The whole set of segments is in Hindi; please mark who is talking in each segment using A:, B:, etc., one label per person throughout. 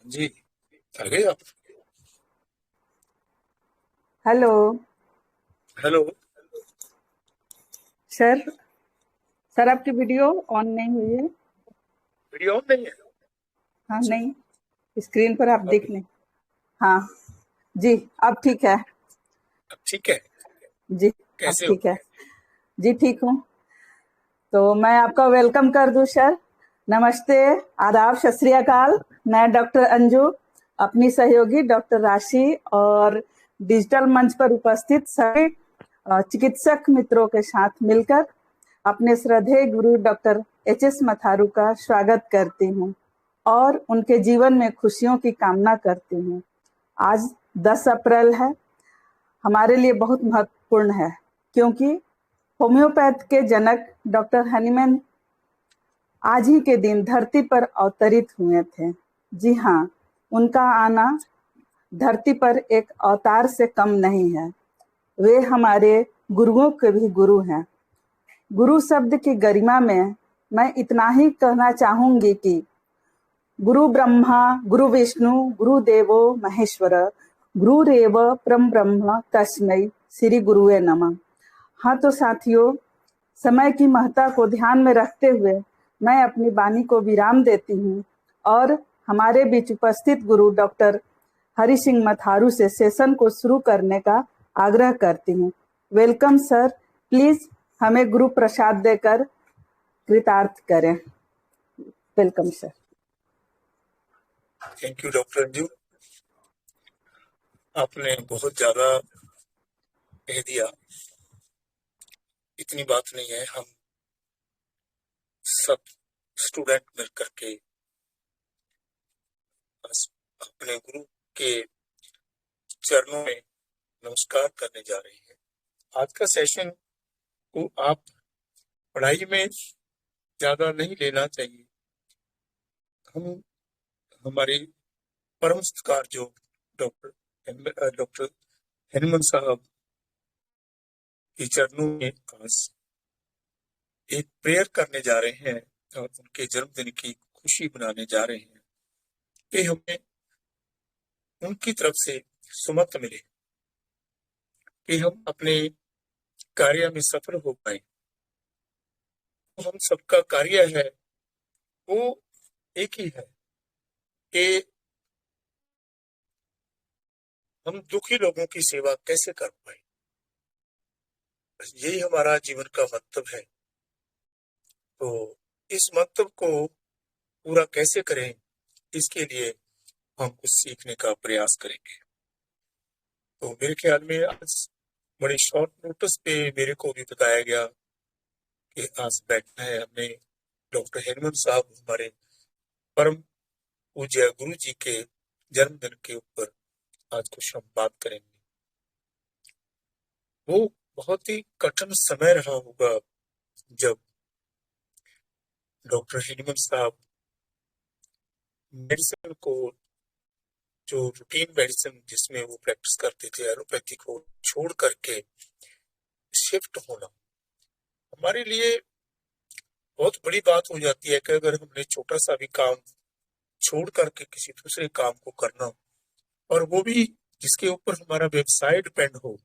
A: जी। आ गए आप?
B: Hello
A: hello.
B: सर। सर, आपकी वीडियो ऑन नहीं हुई है।
A: वीडियो ऑन नहीं है?
B: हाँ,
A: अच्छा।
B: नहीं। स्क्रीन पर आप
A: अब
B: देख लें। हाँ जी। अब ठीक है।
A: अब ठीक है।
B: जी। अब
A: कैसे हो?
B: ठीक है। जी, ठीक हूँ। तो मैं आपका वेलकम कर दूं सर। नमस्ते। आदाब, सत श्री अकाल। मैं डॉक्टर अंजू, अपनी सहयोगी डॉक्टर राशि और डिजिटल मंच पर उपस्थित सभी चिकित्सक मित्रों के साथ मिलकर अपने श्रद्धेय गुरु डॉक्टर एच.एस. मथारू का स्वागत करती हूँ और उनके जीवन में खुशियों की कामना करती हूँ। आज 10 अप्रैल है, हमारे लिए बहुत महत्वपूर्ण है क्योंकि होम्योपैथ के जनक डॉक्टर हनीमैन आज ही के दिन धरती पर अवतरित हुए थे। जी हाँ, उनका आना धरती पर एक अवतार से कम नहीं है। वे हमारे गुरुओं के भी गुरु हैं। गुरु शब्द की गरिमा में मैं इतना ही कहना चाहूंगी कि गुरु ब्रह्मा गुरु विष्णु गुरु देवो महेश्वर गुरुरेव परम ब्रह्म तस्मै श्री गुरुवे नमः। हाँ तो साथियों, समय की महत्ता को ध्यान में रखते हुए मैं अपनी वाणी को विराम देती हूँ और हमारे बीच उपस्थित गुरु डॉक्टर हरि सिंह मथारू से सेशन को शुरू करने का आग्रह करती हूँ। Welcome sir. प्लीज हमें गुरु प्रसाद देकर कृतार्थ करें। Welcome sir.
A: Thank you doctor Anju. आपने बहुत ज्यादा कह दिया। इतनी बात नहीं है। हम सब स्टूडेंट मिल करके बस अपने गुरु के चरणों में नमस्कार करने जा रहे हैं। आज का सेशन को आप पढ़ाई में ज्यादा नहीं लेना चाहिए। हम हमारे परम सत्कार जो डॉक्टर हनुमान साहब के चरणों में आज एक प्रेयर करने जा रहे हैं और उनके जन्मदिन की खुशी मनाने जा रहे हैं कि हमें उनकी तरफ से सुमत मिले कि हम अपने कार्य में सफल हो पाए। तो हम सबका कार्य है वो एक ही है कि हम दुखी लोगों की सेवा कैसे कर पाए। बस यही हमारा जीवन का मतलब है। तो इस मतलब को पूरा कैसे करें, इसके लिए हम कुछ सीखने का प्रयास करेंगे। तो मेरे ख्याल में आज बड़े शॉर्ट नोटिस पे मेरे को भी बताया गया कि आज बैठना है हमने डॉक्टर हेमंत साहब हमारे परम पूज्य गुरु जी के जन्मदिन के ऊपर आज कुछ हम बात करेंगे। वो बहुत ही कठिन समय रहा होगा जब डॉक्टर हेमंत साहब मेडिसिन को, जो रूटीन मेडिसिन जिसमें वो प्रैक्टिस करते थे, एलोपैथी को छोड़ करके शिफ्ट होना हमारे लिए बहुत बड़ी बात हो जाती है कि अगर हमने छोटा सा भी काम छोड़ करके किसी दूसरे काम को करना, और वो भी जिसके ऊपर हमारा व्यवसाय डिपेंड हो,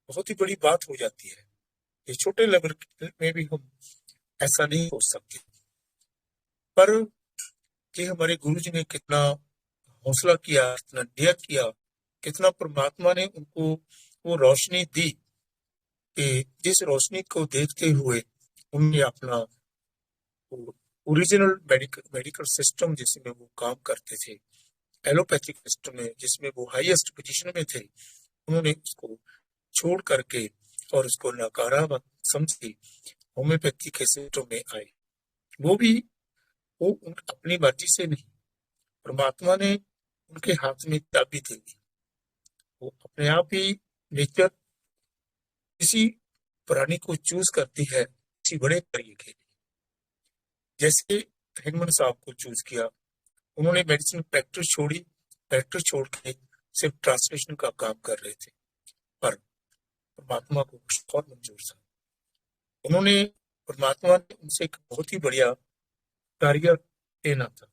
A: बहुत ही बड़ी बात हो जाती है। ये छोटे लेवल में भी हम ऐसा नहीं हो सकते। पर ये हमारे गुरु जी ने कितना हौसला किया, कितना नियत किया, कितना परमात्मा ने उनको वो रोशनी दी कि जिस रोशनी को देखते हुए उन्होंने अपना ओरिजिनल मेडिकल सिस्टम जिसमें वो काम करते थे, एलोपैथिक सिस्टम में जिसमें वो हाईएस्ट पोजीशन में थे, उन्होंने उसको छोड़ करके और उसको नकारात्मक समझ के होम्योपैथी के सिस्टम में आए। वो भी वो अपनी मर्जी से नहीं, परमात्मा ने उनके हाथ में चाबी दे दी। वो अपने आप ही नेचर किसी प्राणी को चूज करती है किसी बड़े कार्य के लिए। जैसे हेगमन साहब को चूज किया, उन्होंने मेडिसिन प्रैक्टिस छोड़ी, प्रैक्टिस छोड़ के सिर्फ ट्रांसलेशन का काम कर रहे थे। पर परमात्मा को कुछ और मंजूर था। उन्होंने परमात्मा ने उनसे एक बहुत ही बढ़िया कार्य लेना था।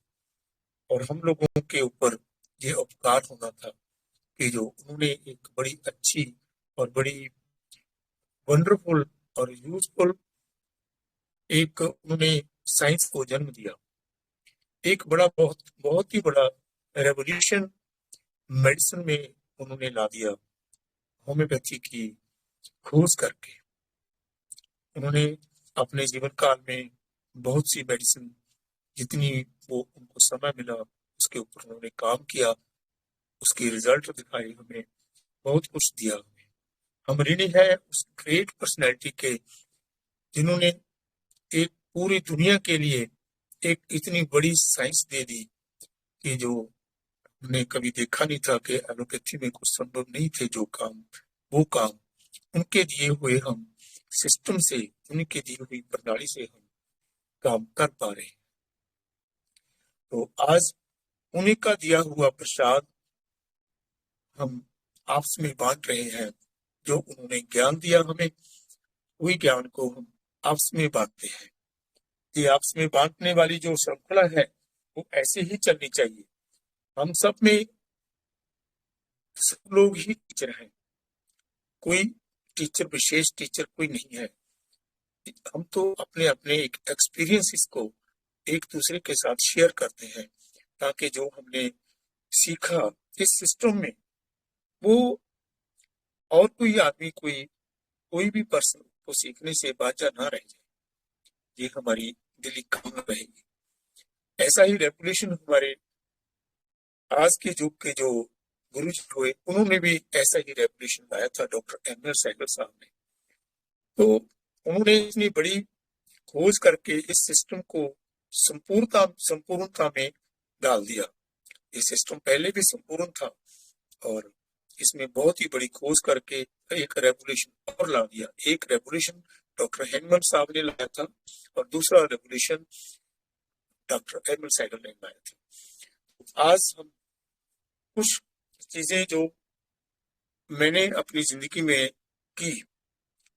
A: और हम लोगों के ऊपर ये उपकार होना था कि जो उन्होंने एक बड़ी अच्छी और बड़ी वंडरफुल और यूजफुल एक उन्होंने साइंस को जन्म दिया। एक बड़ा बहुत बहुत ही बड़ा रेवोल्यूशन मेडिसिन में उन्होंने ला दिया। होम्योपैथी की खोज करके उन्होंने अपने जीवन काल में बहुत सी मेडिसिन जितनी वो उनको समय मिला उसके ऊपर उन्होंने काम किया, उसके रिजल्ट दिखाए, हमें बहुत कुछ दिया। हम ऋणी है उस ग्रेट पर्सनैलिटी के जिन्होंने एक पूरी दुनिया के लिए एक इतनी बड़ी साइंस दे दी कि जो हमने कभी देखा नहीं था कि एलोपैथी में कुछ संभव नहीं थे जो काम, वो काम उनके दिए हुए हम सिस्टम से, उनके दी हुई प्रणाली से हम काम कर पा रहे हैं। तो आज उन्हीं का दिया हुआ प्रसाद हम आपस में बांट रहे हैं। जो उन्होंने ज्ञान दिया हमें, वही ज्ञान को हम आपस में बांटते हैं। ये आपस में बांटने वाली जो श्रृंखला है वो ऐसे ही चलनी चाहिए। हम सब में सब लोग ही टीचर हैं, कोई टीचर विशेष टीचर कोई नहीं है। हम तो अपने अपने एक एक्सपीरियंसेस को एक दूसरे के साथ शेयर करते हैं ताकि जो हमने सीखा इस सिस्टम में वो और कोई आदमी कोई भी पर्सन को सीखने से बाजा ना रह जाए। ये हमारी दिली कामना रहेगी। ऐसा ही रेवोल्यूशन हमारे आज के युग के जो गुरु जी हुए उन्होंने भी ऐसा ही रेवोल्यूशन लाया था, डॉक्टर एम एल सहगल साहब ने। तो उन्होंने इतनी बड़ी खोज करके इस सिस्टम को संपूर्णता में डाल दिया। ये सिस्टम पहले भी संपूर्ण था और इसमें बहुत ही बड़ी खोज करके एक रेवोल्यूशन और ला दिया। एक रेवोल्यूशन डॉक्टर हेनमन साहब ने लाया था और दूसरा revolution doctor M L Sahgal ने लाया था। आज हम कुछ चीजें जो मैंने अपनी जिंदगी में की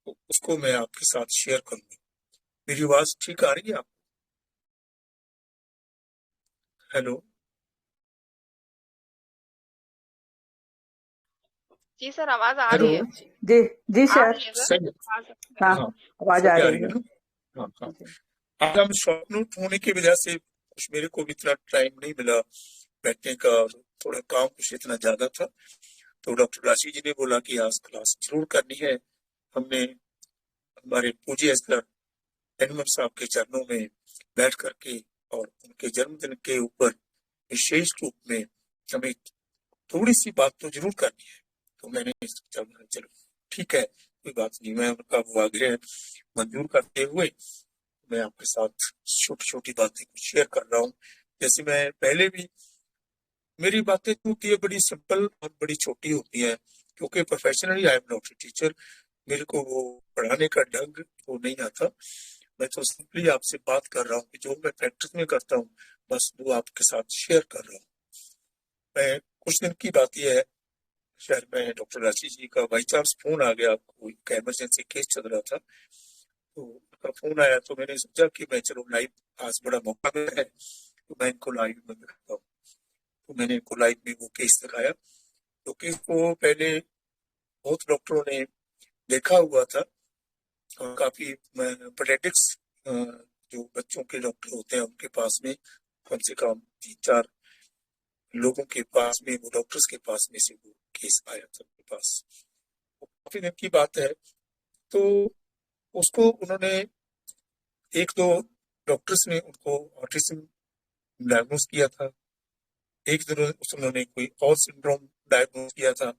A: उसको मैं आपके साथ शेयर करूंगा। मेरी आवाज ठीक आ रही है आपको? हेलो
C: जी सर, आवाज आ
A: हेलो
C: रही है।
B: जी जी
C: आ
B: सर,
C: रही है सर,
A: सही
C: आवाज
B: हाँ
A: हाँ
B: आवाज आ
A: सही आ
B: रही
A: रही है
B: है।
A: ना? हाँ हाँ।
B: जी
A: आज हम शॉर्ट नोट होने की वजह से कुछ मेरे को भी इतना टाइम नहीं मिला बैठने का, थोड़ा काम कुछ इतना ज्यादा था। तो डॉक्टर राशि जी ने बोला कि आज क्लास जरूर करनी है। हमने हमारे पूज्य एस्कर एनवर साहब के चरणों में बैठ करके और उनके जन्मदिन के ऊपर विशेष रूप में हमें थोड़ी सी बात तो जरूर करनी है। तो मैंने सोचा चलो ठीक है, कोई बात नहीं। मैं उनका वो आग्रह मंजूर करते हुए मैं आपके साथ छोटी छोटी बातें कुछ शेयर कर रहा हूँ। जैसे मैं पहले भी, मेरी बातें तो होती है बड़ी सिंपल और बड़ी छोटी होती है क्योंकि professionally I am not a teacher. मेरे को वो पढ़ाने का ढंग वो नहीं आता। मैं तो सिंपली आपसे बात कर रहा हूँ कि जो मैं प्रैक्टिस में करता हूँ बस वो आपके साथ शेयर कर रहा हूँ। मैं कुछ दिन की बात यह है, शायद मैं डॉक्टर राशि जी का बाई चांस फोन आ गया, कोई इमरजेंसी केस चल रहा था तो उनका फोन आया। तो मैंने सोचा कि मैं चलो लाइव, आज बड़ा मौका मिला है तो मैं इनको लाइव में दिखाता हूँ। तो मैंने इनको लाइव में वो केस दिखाया। तो केस को पहले बहुत डॉक्टरों ने देखा हुआ था और काफी पेडियाट्रिक्स जो बच्चों के डॉक्टर होते हैं उनके पास में कम से कम 3-4 लोगों के पास में, वो डॉक्टर्स के पास में से वो केस आया था उनके पास। काफी दिन की बात है। तो उसको उन्होंने एक दो डॉक्टर्स ने उनको ऑटिज्म डायग्नोस किया था, एक दिन उन्होंने कोई और सिंड्रोम डायग्नोस किया था,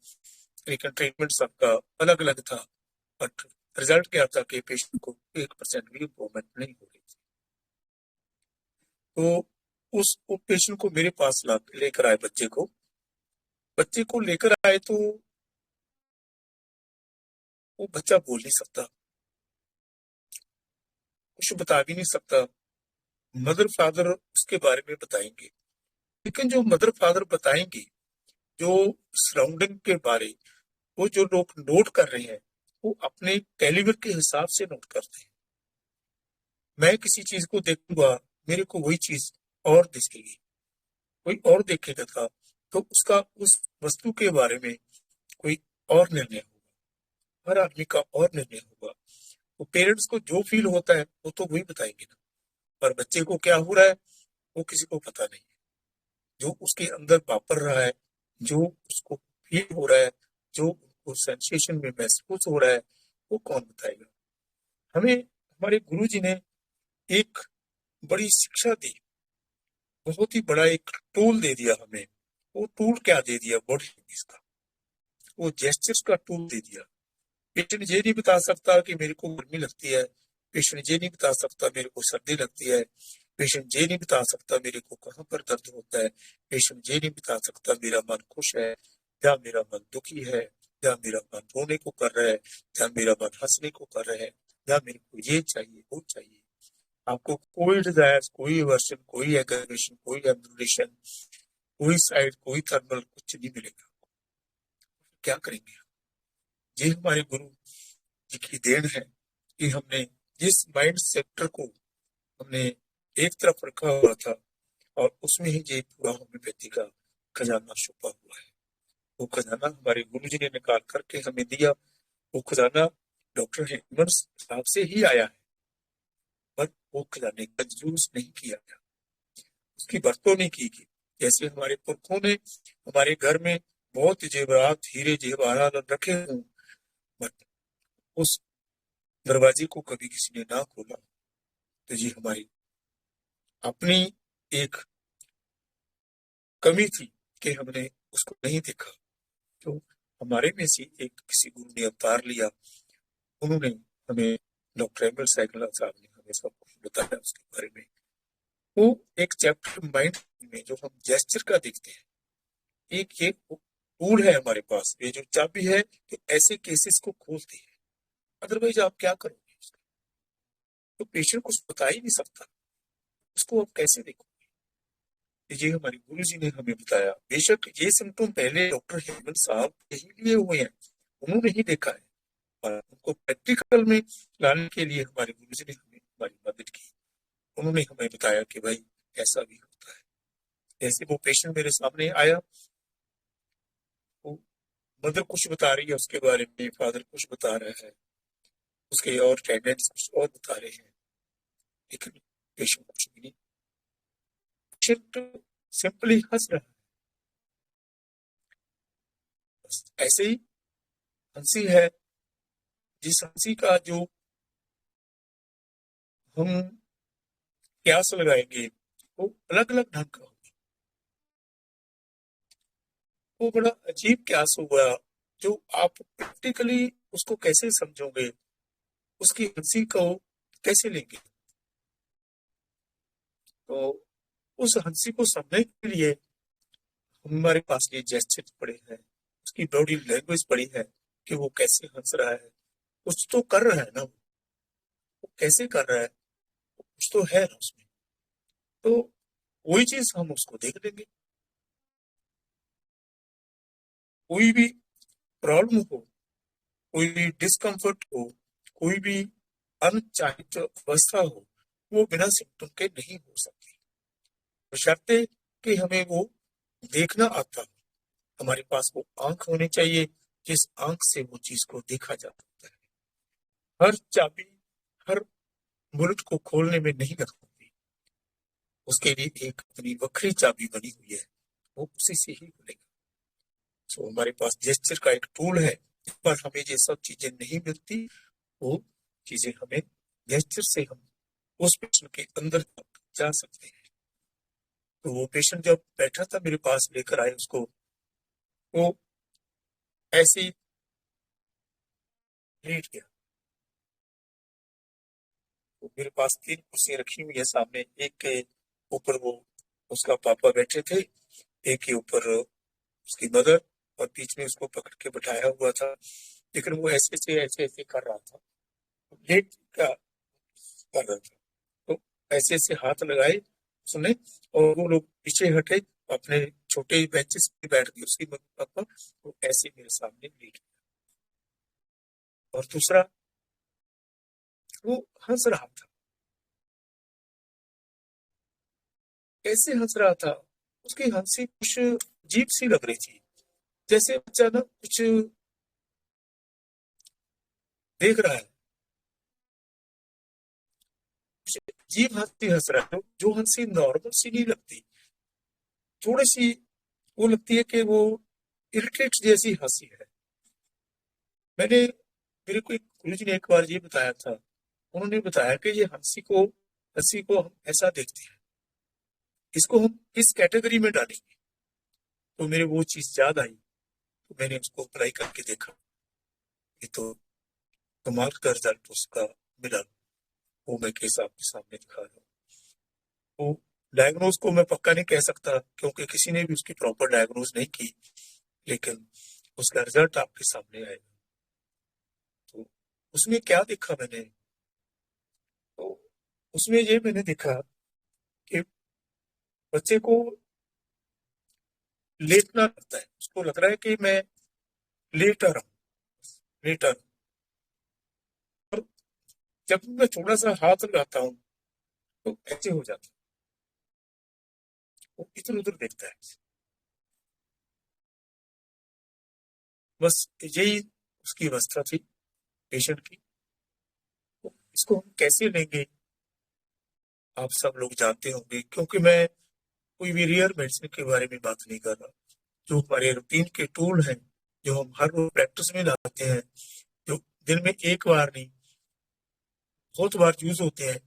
A: लेकिन ट्रीटमेंट सबका अलग अलग था। बट रिजल्ट क्या था कि पेशेंट को 1% भी इम्प्रूवमेंट नहीं हो रही थी। तो उस पेशेंट को मेरे पास लेकर आए, बच्चे को लेकर आए तो वो बच्चा बोल नहीं सकता, कुछ बता भी नहीं सकता। मदर फादर उसके बारे में बताएंगे, लेकिन जो मदर फादर बताएंगे, जो सराउंडिंग के बारे वो जो लोग नोट कर रहे हैं वो अपने कैलिबर के हिसाब से नोट करते हैं। मैं किसी चीज को देखूंगा, मेरे को वही चीज और दिखेगी। कोई और देखेगा था तो उसका उस वस्तु के बारे में कोई और निर्णय होगा, हर आदमी का और निर्णय होगा। तो पेरेंट्स को जो फील होता है वो तो वही बताएंगे ना, पर बच्चे को क्या हो रहा है वो किसी को पता नहीं है। जो उसके अंदर वापर रहा है, जो उसको फील हो रहा है, जो उसको सेंसेशन में महसूस हो रहा है, वो कौन बताएगा। हमें हमारे गुरुजी ने एक बड़ी शिक्षा दी, बहुत ही बड़ा एक टूल दे दिया हमें। वो टूल क्या दे दिया, बॉडी लैंग्वेज का, वो जेस्चर्स का टूल दे दिया। पेशेंट ये नहीं बता सकता कि मेरे को गर्मी लगती है, पेशेंट ये नहीं बता सकता मेरे को सर्दी लगती है, पेशेंट ये नहीं बता सकता मेरे को कहाँ पर दर्द होता है, पेशेंट ये नहीं बता सकता मेरा मन खुश है या मेरा मन दुखी है, या मेरा मन रोने को कर रहा है या मेरा मन हंसने को कर रहा है, या मेरे को ये चाहिए वो चाहिए। आपको कोई डिजायर, कोई एवर्शन, कोई एग्रेशन, कोई एम्बुलेशन, कोई साइड, कोई थर्मल कुछ नहीं मिलेगा। क्या करेंगे? ये हमारे गुरु जी की देन है कि हमने जिस माइंड सेक्टर को हमने एक तरफ रखा हुआ था और उसमें ही ये पूरा होम्योपैथी का खजाना छुपा हुआ है। वो खजाना हमारे गुरु जी ने निकाल करके हमें दिया। वो खजाना डॉक्टर हेमंत साहब से ही आया है, पर वो खजाने का यूज नहीं किया गया, उसकी बरतों नहीं की गई। जैसे हमारे पुरखों ने हमारे घर में बहुत जेवरात, हीरे जेवरात रखे हों, बट उस दरवाजे को कभी किसी ने ना खोला। तो ये हमारी अपनी एक कमी थी कि हमने उसको नहीं देखा। तो हमारे में से एक किसी गुरु ने अवतार लिया, उन्होंने हमें, डॉक्टर एम एल साइकिल साहब ने हमें सब कुछ बताया उसके बारे में। वो एक चैप्टर माइंड में जो हम जेस्चर का देखते हैं, एक ये टूल है हमारे पास, ये जो चाबी है कि ऐसे केसेस को खोलती है। अदरवाइज आप क्या करोगे उसका? तो पेशेंट कुछ बता ही नहीं सकता, उसको आप कैसे देखोगे? ये हमारे गुरु जी ने हमें बताया। बेशक ये सिम्टम पहले डॉक्टर हेमंत साहब यही लिए हुए हैं, उन्होंने ही देखा है, और उनको प्रैक्टिकल में लाने के लिए हमारे गुरु जी ने हमें हमारी मदद की। उन्होंने हमें बताया कि भाई ऐसा भी होता है। जैसे वो पेशेंट मेरे सामने आया, वो मदर कुछ बता रही है उसके बारे में, फादर कुछ बता रहा है, उसके और टेंडेंट्स कुछ और बता रहे हैं, लेकिन पेशेंट कुछ भी नहीं, पेशेंट सिंपली हंस रहा है। बस ऐसे ही हंसी है, जिस हंसी का जो हम प्यास लगाएंगे वो अलग अलग ढंग का होगा। वो बड़ा अजीब प्यास होगा, जो आप प्रैक्टिकली उसको कैसे समझोगे, उसकी हंसी को कैसे लेंगे। तो उस हंसी को समझने के लिए हमारे पास ये जेस्चर पड़े हैं, उसकी बॉडी लैंग्वेज पड़ी है कि वो कैसे हंस रहा है। कुछ तो कर रहा है ना, वो कैसे कर रहा है, कुछ तो है ना उसमें। तो वही चीज हम उसको देख लेंगे। कोई भी प्रॉब्लम हो, कोई भी डिस्कम्फर्ट हो, कोई भी अनचाहित अवस्था हो, वो बिना सिम्टम के नहीं हो सकती, बशर्ते कि हमें वो देखना आता हो। हमारे पास वो आंख होनी चाहिए जिस आंख से वो चीज को देखा जा सकता है। हर चाबी हर बुलेट को खोलने में नहीं लग सकती, उसके लिए एक अपनी वक्री चाबी बनी हुई है, वो उसी से ही खुलेगा। तो हमारे पास जेस्चर का एक टूल है, पर हमें ये सब चीजें नहीं मिलती। वो चीजें हमें जेस्चर से हम उस पेशेंट के अंदर तक जा सकते हैं। तो वो पेशेंट जब बैठा था मेरे पास, लेकर आए उसको, वो ऐसे ही लेट गया। तो मेरे पास 3 कुर्सियां रखी हुई है सामने, एक के ऊपर वो उसका पापा बैठे थे, एक के ऊपर उसकी मदर, और बीच में उसको पकड़ के बैठाया हुआ था। लेकिन वो ऐसे ऐसे कर रहा था, लेट का कर रहा था। तो ऐसे ऐसे हाथ लगाए उसने, और वो लोग पीछे हटे, अपने छोटे बेंचेस पे बैठ गए उसकी मम्मी पापा, वो ऐसे मेरे सामने लेट गया। और दूसरा, वो हंस रहा था। कैसे हंस रहा था? उसकी हंसी कुछ अजीब सी लग रही थी, जैसे बच्चा ना कुछ देख रहा है, कुछ अजीब हंसी हंस रहा है, जो हंसी नॉर्मल सी नहीं लगती, थोड़ी सी वो लगती है कि वो इरिटेट जैसी हंसी है। मैंने मेरे को एक गुरुजी ने एक बार ये बताया था, उन्होंने बताया कि ये हंसी को हम ऐसा देखते हैं, इसको हम इस कैटेगरी में डालेंगे। तो मेरे वो चीज याद आई, तो मैंने उसको अप्लाई करके देखा, ये तो कमाल का रिजल्ट उसका मिला। वो मैं केस आपके सामने दिखा रहा हूँ। वो डायग्नोज को मैं पक्का नहीं कह सकता, क्योंकि किसी ने भी उसकी प्रॉपर डायग्नोज नहीं की, लेकिन उसका रिजल्ट आपके सामने आएगा। तो उसमें क्या देखा मैंने, तो उसमें ये मैंने देखा कि बच्चे को लेटना लगता है, उसको लग रहा है कि मैं लेटा रहा हूँ, लेटा रहा हूँ। और जब मैं थोड़ा सा हाथ लगाता हूँ तो ऐसे हो जाता है, वो इधर उधर देखता है। बस यही उसकी अवस्था थी पेशेंट की। तो इसको हम कैसे लेंगे, आप सब लोग जानते होंगे, क्योंकि मैं कोई भी रेयर मेडिसिन के बारे में बात नहीं कर रहा। जो हमारे रूटीन के टूल हैं, जो हम हर रोज प्रैक्टिस में लाते हैं, जो दिन में एक बार नहीं बहुत बार यूज होते हैं,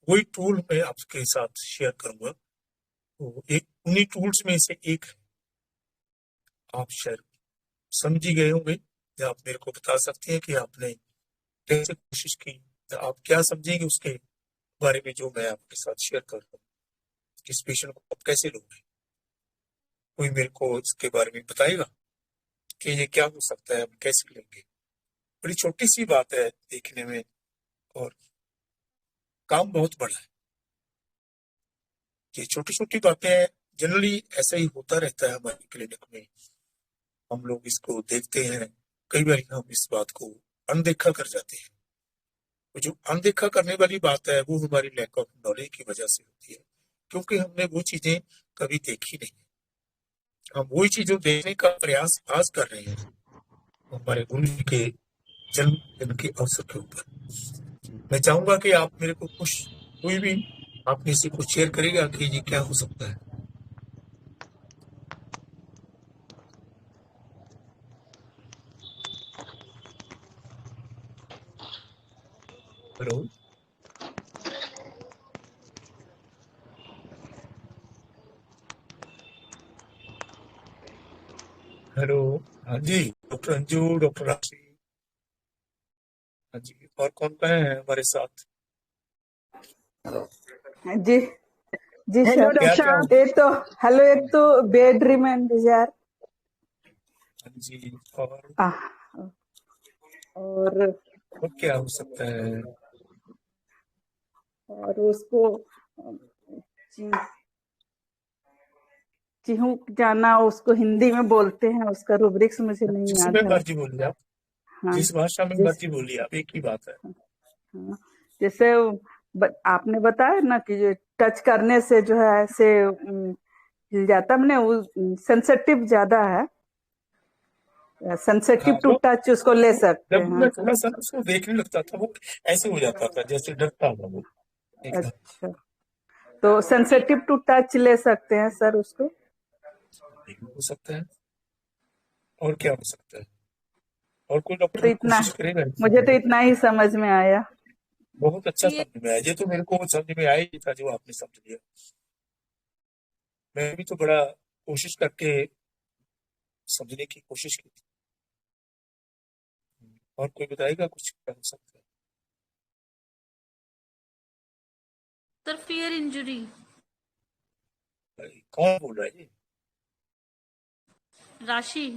A: वही टूल मैं आपके साथ शेयर करूंगा। तो एक उन्हीं टूल्स में से एक है, आप शायद समझ ही गए होंगे, या आप मेरे को बता सकते हैं कि आपने कैसे कोशिश की, या आप क्या समझेंगे उसके बारे में जो मैं आपके साथ शेयर कर रहा हूँ। इस पेशेंट को आप कैसे लोगे, कोई मेरे को इसके बारे में बताएगा कि ये क्या हो सकता है, हम कैसे लेंगे। बड़ी छोटी सी बात है देखने में, और काम बहुत बड़ा है। ये छोटी छोटी बातें जनरली ऐसा ही होता रहता है हमारे क्लिनिक में, हम लोग इसको देखते हैं, कई बार हम इस बात को अनदेखा कर जाते हैं। तो जो अनदेखा करने वाली बात है वो हमारी लैक ऑफ नॉलेज की वजह से होती है, क्योंकि हमने वो चीजें कभी देखी नहीं। हम वही चीजों देखने का प्रयास आज कर रहे हैं हमारे गुरु जी के जन्मदिन के अवसर के ऊपर। मैं चाहूंगा कि आप मेरे को कुछ कोई भी आप में से कुछ शेयर करेगा कि ये क्या हो सकता है। Hello hello. हाँ जी, डॉक्टर अंजू, डॉक्टर राशि। हाँ जी, और कौन कौन है हमारे साथ।
B: जी जी
D: हेलो
B: सर।
A: क्या
D: डॉक्टर
A: क्या
D: साहब।
B: एक तो हेलो, एक तो बेड रिमेंड यार।
A: हाँ जी, और
B: और
A: क्या हो सकता है।
B: और उसको ची- चिहूक जाना, उसको हिंदी में बोलते हैं, उसका रुब्रिक्स मुझे नहीं याद
A: जिसमें
B: है।
A: मर्जी बोलिए आप,
B: हाँ,
A: जिस भाषा में
B: जिस
A: मर्जी बोलिए आप, एक ही बात है।
B: हाँ, जैसे आपने बताया ना कि जो टच करने से जो है ऐसे हिल जाता, मैंने वो सेंसिटिव ज्यादा है,
A: हाँ,
B: सेंसिटिव टू टच उसको ले सकते
A: जब
B: हैं।
A: मैं थोड़ा सा उसको देखने लगता था, वो ऐसे हो जाता था जैसे डरता हुआ वो एकदम।
B: अच्छा, तो सेंसिटिव टू टच ले सकते हैं सर उसको।
A: ये भी हो सकता है, और क्या हो सकता है, और कोई डॉक्टर
B: तो
A: भी
B: इतना,
A: कोशिश करेगा
B: मुझे तो
A: इसमें।
B: इतना ही समझ में आया।
A: बहुत अच्छा समझ में आया, ये तो मेरे को समझ में आया ही था जो आपने समझ लिया। मैं भी तो बड़ा कोशिश करके समझने की कोशिश की थी। और कोई बताएगा कुछ क्या हो सकता
E: सर फियर इंजरी।
A: है। कौन बोल रहा है ये।
E: राशि।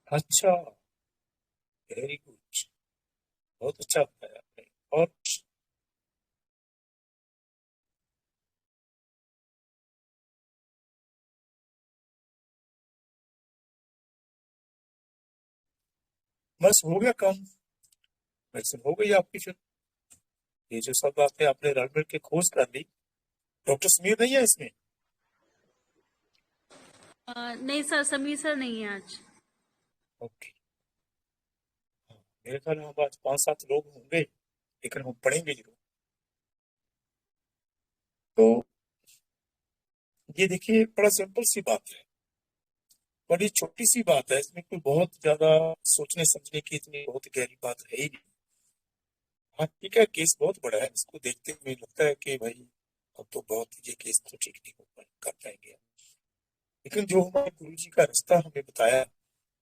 A: अच्छा, वेरी गुड, बहुत अच्छा बताया आपने। और बस हो गया काम, वैक्सीन हो गई आपकी फिर। ये जो सब बातें आपने रल मिल के खोज कर ली, डॉक्टर समीर नहीं है इसमें।
E: नहीं सर, समीर सर नहीं है आज।
A: ओके। मेरे ख्याल में हम आज 5-7 लोग होंगे, लेकिन हम पढ़ेंगे जरूर। तो ये देखिए, बड़ा सिंपल सी बात है, बड़ी छोटी सी बात है, इसमें कोई बहुत ज्यादा सोचने समझने की इतनी बहुत गहरी बात है ही नहीं। हाँ ठीक है, केस बहुत बड़ा है, इसको देखते हुए लगता है कि भाई अब तो बहुत ये केस तो ठीक नहीं कर पाएंगे, लेकिन जो हमारे गुरु जी का रास्ता हमें बताया,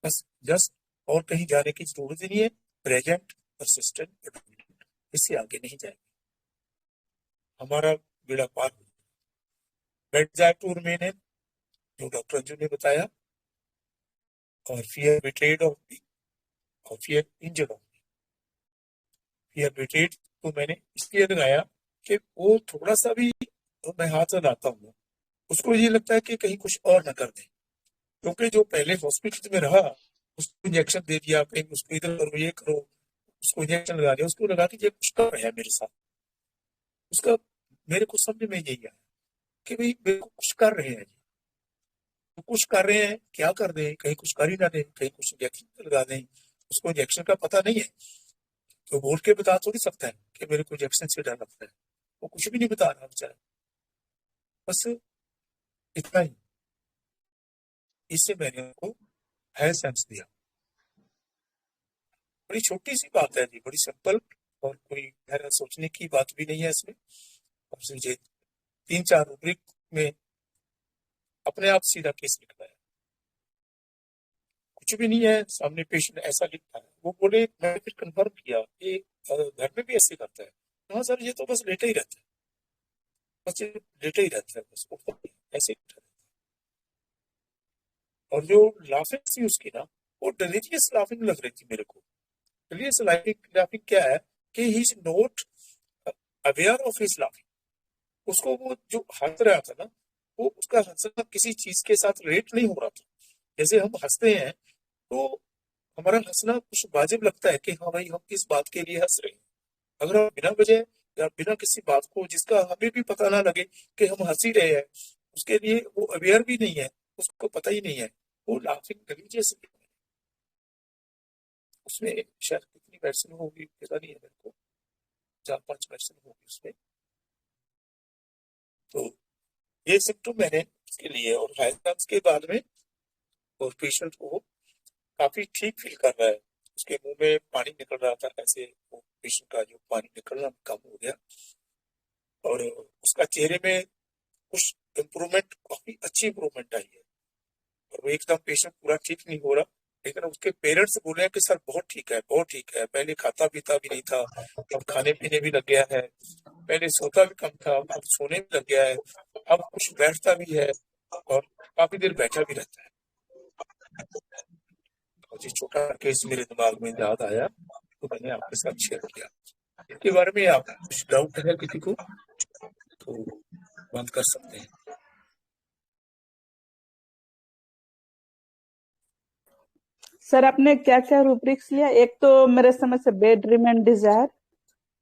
A: बस जस्ट और कहीं जाने की जरूरत ही नहीं है। प्रेजेंट, परसिस्टेंट, इससे आगे नहीं जाएंगे, हमारा बेड़ा पार हो। बेड जाए टू रिमेन है, जो डॉक्टर अंजू ने बताया, और फियर बिट्रेड ऑफ मी, और fear injured of me. Fear betrayed तो मैंने इसलिए लगाया कि वो थोड़ा सा भी तो मैं हाथ लगाता हूँ, उसको ये लगता है कि कहीं कुछ और न कर दे, क्योंकि जो पहले हॉस्पिटल में रहा, उसको इंजेक्शन दे दिया, कहीं उसको इधर करो ये करो, उसको इंजेक्शन लगा दिया, उसको लगा कि ये कुछ कर रहा है मेरे साथ। उसका मेरे को समझ में यही आया कि भाई मेरे को कुछ कर रहे हैं, तो कुछ कर रहे हैं, क्या कर दें, कहीं कुछ कर ही ना दें, कहीं कुछ इंजेक्शन लगा दें। उसको इंजेक्शन का पता नहीं है, तो बोल के बता थोड़ी सकता है कि मेरे को इंजेक्शन से डर लगता है। वो कुछ भी नहीं बता रहा बेचारा, बस इतना ही। इससे मैंने उनको है सेंस दिया। बड़ी छोटी सी बात है जी, बड़ी सिंपल, और कोई गहरा सोचने की बात भी नहीं है इसमें। और मुझे 3-4 रूब्रिक में अपने आप सीधा केस लिखना है, कुछ भी नहीं है, सामने पेशेंट ऐसा लिखता है, वो बोले, मैंने फिर कंफर्म किया कि घर में भी ऐसे करता है। हाँ सर, ये तो बस लेटा ही रहता है, बस ये लेटा ही रहता है, बस उठता नहीं है, ऐसे ही उठा रहता है। और जो लाफिंग थी उसकी ना, वो डिलीजियस लाफिंग लग रही थी मेरे को। डिलीजियस लाफिंग क्या है कि he is not aware of his laughing. उसको वो जो हंस रहा था ना, वो उसका हंसना किसी चीज के साथ रिलेट नहीं हो रहा था। जैसे हम हंसते हैं तो हमारा हंसना कुछ वाजिब लगता है कि हाँ भाई हम किस बात के लिए हंस रहे हैं। अगर हम बिना वजह या बिना किसी बात को जिसका हमें भी पता ना लगे कि हम हंस ही रहे हैं, उसके लिए वो अवेयर भी नहीं है, उसको पता ही नहीं है, वो लाफिंग रिलीजियस। उसमें शायद कितनी वैक्सीन होगी पता नहीं है मेरे को, 4-5 वैक्सीन होगी उसमें। तो ये सिम्टम मैंने इसके लिए, और हाइड्राम्स के बाद में और पेशेंट को काफी ठीक फील कर रहा है, उसके मुंह में पानी निकल रहा था, ऐसे वो पेशेंट का जो पानी निकलना कम हो गया, और उसका चेहरे में कुछ इम्प्रूवमेंट, काफी अच्छी इम्प्रूवमेंट आई है। और वो एकदम पेशेंट पूरा ठीक नहीं हो रहा, लेकिन उसके पेरेंट्स बोले हैं कि सर बहुत ठीक है, बहुत ठीक है, पहले खाता पीता भी नहीं था, अब खाने पीने भी लग गया है, पहले सोता भी कम था, अब सोने भी लग गया है, अब कुछ बैठता भी है, और काफी देर बैठा भी रहता है। मुझे छोटा केस मेरे दिमाग में याद आया, तो मैंने आपके साथ शेयर किया। इसके बारे में आप कुछ डाउट है किसी को तो बंद कर सकते हैं।
B: सर आपने क्या क्या रूब्रिक्स लिया? एक तो मेरे समझ से बेड रिमेन डिजायर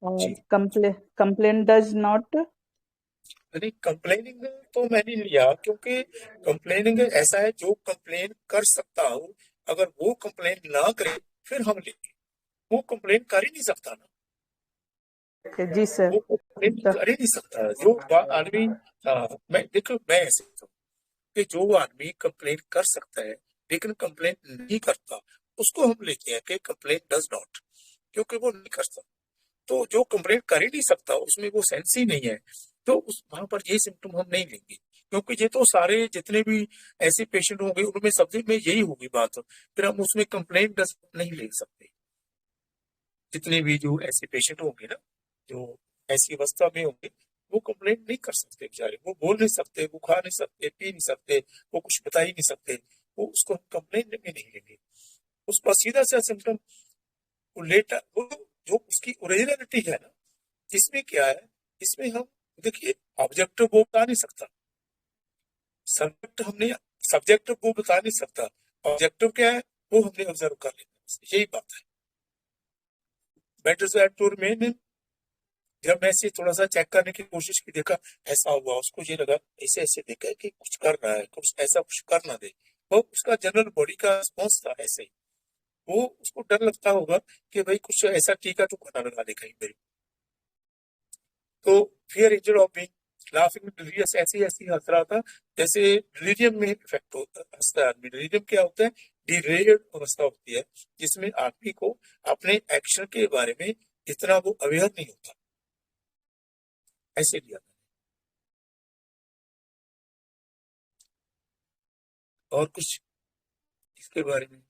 B: और
A: जी,
B: कंप्लेन डज नॉट।
A: अरे कंप्लेनिंग तो मैंने लिया, क्योंकि कंप्लेनिंग ऐसा है जो कंप्लेन कर सकता हूँ, अगर वो कंप्लेन ना करे फिर हम लेंगे। वो कंप्लेन कर ही नहीं सकता ना,
B: जी सर।
A: वो कंप्लेन
B: तो
A: कर ही नहीं सकता जो आदमी। मैं देखो, मैं ऐसे कहता हूँ कि जो आदमी कंप्लेन कर सकता है लेकिन कंप्लेन नहीं करता, उसको हम लेते हैं कि कंप्लेन डज नॉट, क्योंकि वो नहीं करता। तो जो कंप्लेन कर ही नहीं सकता, उसमें वो सेंस ही नहीं है, तो उस वहां पर ये सिम्टम हम नहीं लेंगे, क्योंकि ये तो सारे जितने भी ऐसे पेशेंट होंगे उनमें सबसे में यही होगी बात, फिर हम उसमें कंप्लेन डज नहीं ले सकते। जितने भी जो ऐसे पेशेंट होंगे ना, जो ऐसी अवस्था में होंगे, वो कंप्लेन नहीं कर सकते बेचारे, वो बोल नहीं सकते, वो खा नहीं सकते, पी नहीं सकते, वो कुछ बता ही नहीं सकते, वो उसको कंप्लेन में नहीं लेंगे। उसका सीधा सा सिम्टम वो लेटर, वो जो उसकी ओरिजिनलिटी है ना, इसमें क्या है, इसमें हम देखिए, ऑब्जेक्टिव वो बता नहीं सकता, सब्जेक्ट हमने सब्जेक्टिव वो बता नहीं सकता, ऑब्जेक्टिव क्या है वो हमने ऑब्जर्व कर लेना, यही बात है। बेटर टू रिमेन इन जब मैं इसे थोड़ा सा चेक करने की कोशिश की, देखा ऐसा हुआ, उसको ये लगा ऐसे ऐसे देखा कि कुछ कर रहा है, कुछ ऐसा कुछ कर ना दे, वो उसका जनरल बॉडी का रिस्पॉन्स था ऐसे ही। वो उसको डर लगता होगा कि भाई कुछ ऐसा टीका तो खाना लगा दे कहीं मेरे। तो fear injured of being laughing delirious, ऐसी ऐसी हंस रहा था जैसे डिलीरियम में इफेक्ट होता हंसता है आदमी। डिलीरियम क्या होता है? डिरेल्ड अवस्था होती है जिसमें आदमी को अपने एक्शन के बारे में इतना वो अवेयर नहीं होता। ऐसे लिया। और कुछ इसके बारे में?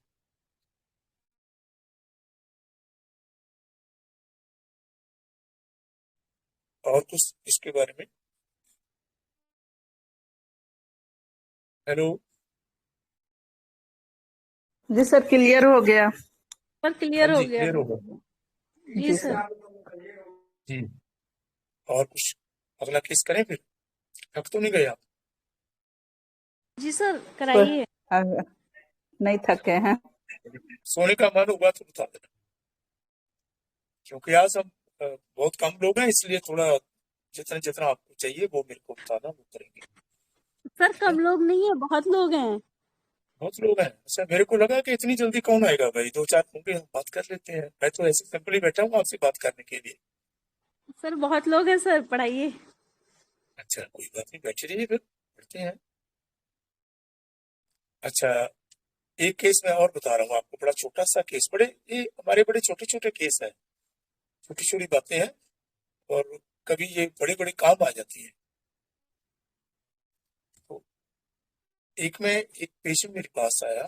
A: और कुछ इसके बारे में? हेलो?
B: जी सर, क्लियर हो गया।
E: पर
A: हाँ
E: क्लियर हो
A: जी,
E: गया।
A: क्लियर होगा।
E: जी
B: जी
E: सर।
B: सर।
A: जी। और कुछ अगला केस करें फिर? थक तो नहीं गए आप?
E: जी सर,
B: कोई
E: कराइए।
B: नहीं थके हैं।
A: सोने का मन होगा तो बता देना, क्योंकि आज हम बहुत कम लोग हैं, इसलिए थोड़ा जितना जितना आपको चाहिए वो मेरे को बताना, वो करेंगे।
E: सर
A: है?
E: कम लोग नहीं है, बहुत लोग हैं।
A: बहुत लोग हैं। अच्छा, मेरे को लगा कि इतनी जल्दी कौन आएगा भाई, दो चार होंगे, हम बात कर लेते हैं। मैं तो ऐसे सिंपली बैठा हूँ आपसे बात करने के लिए।
E: सर बहुत लोग हैं सर, पढ़ाइए।
A: अच्छा, कोई बात नहीं, बैठे रहिए फिर, पढ़ते हैं। अच्छा, एक केस मैं और बता रहा हूँ आपको, बड़ा छोटा सा केस। बड़े ये हमारे बड़े छोटे छोटे केस हैं, छोटी छोटी बातें हैं, और कभी ये बड़े बड़े काम आ जाती है। तो एक में एक पेशेंट मेरे पास आया,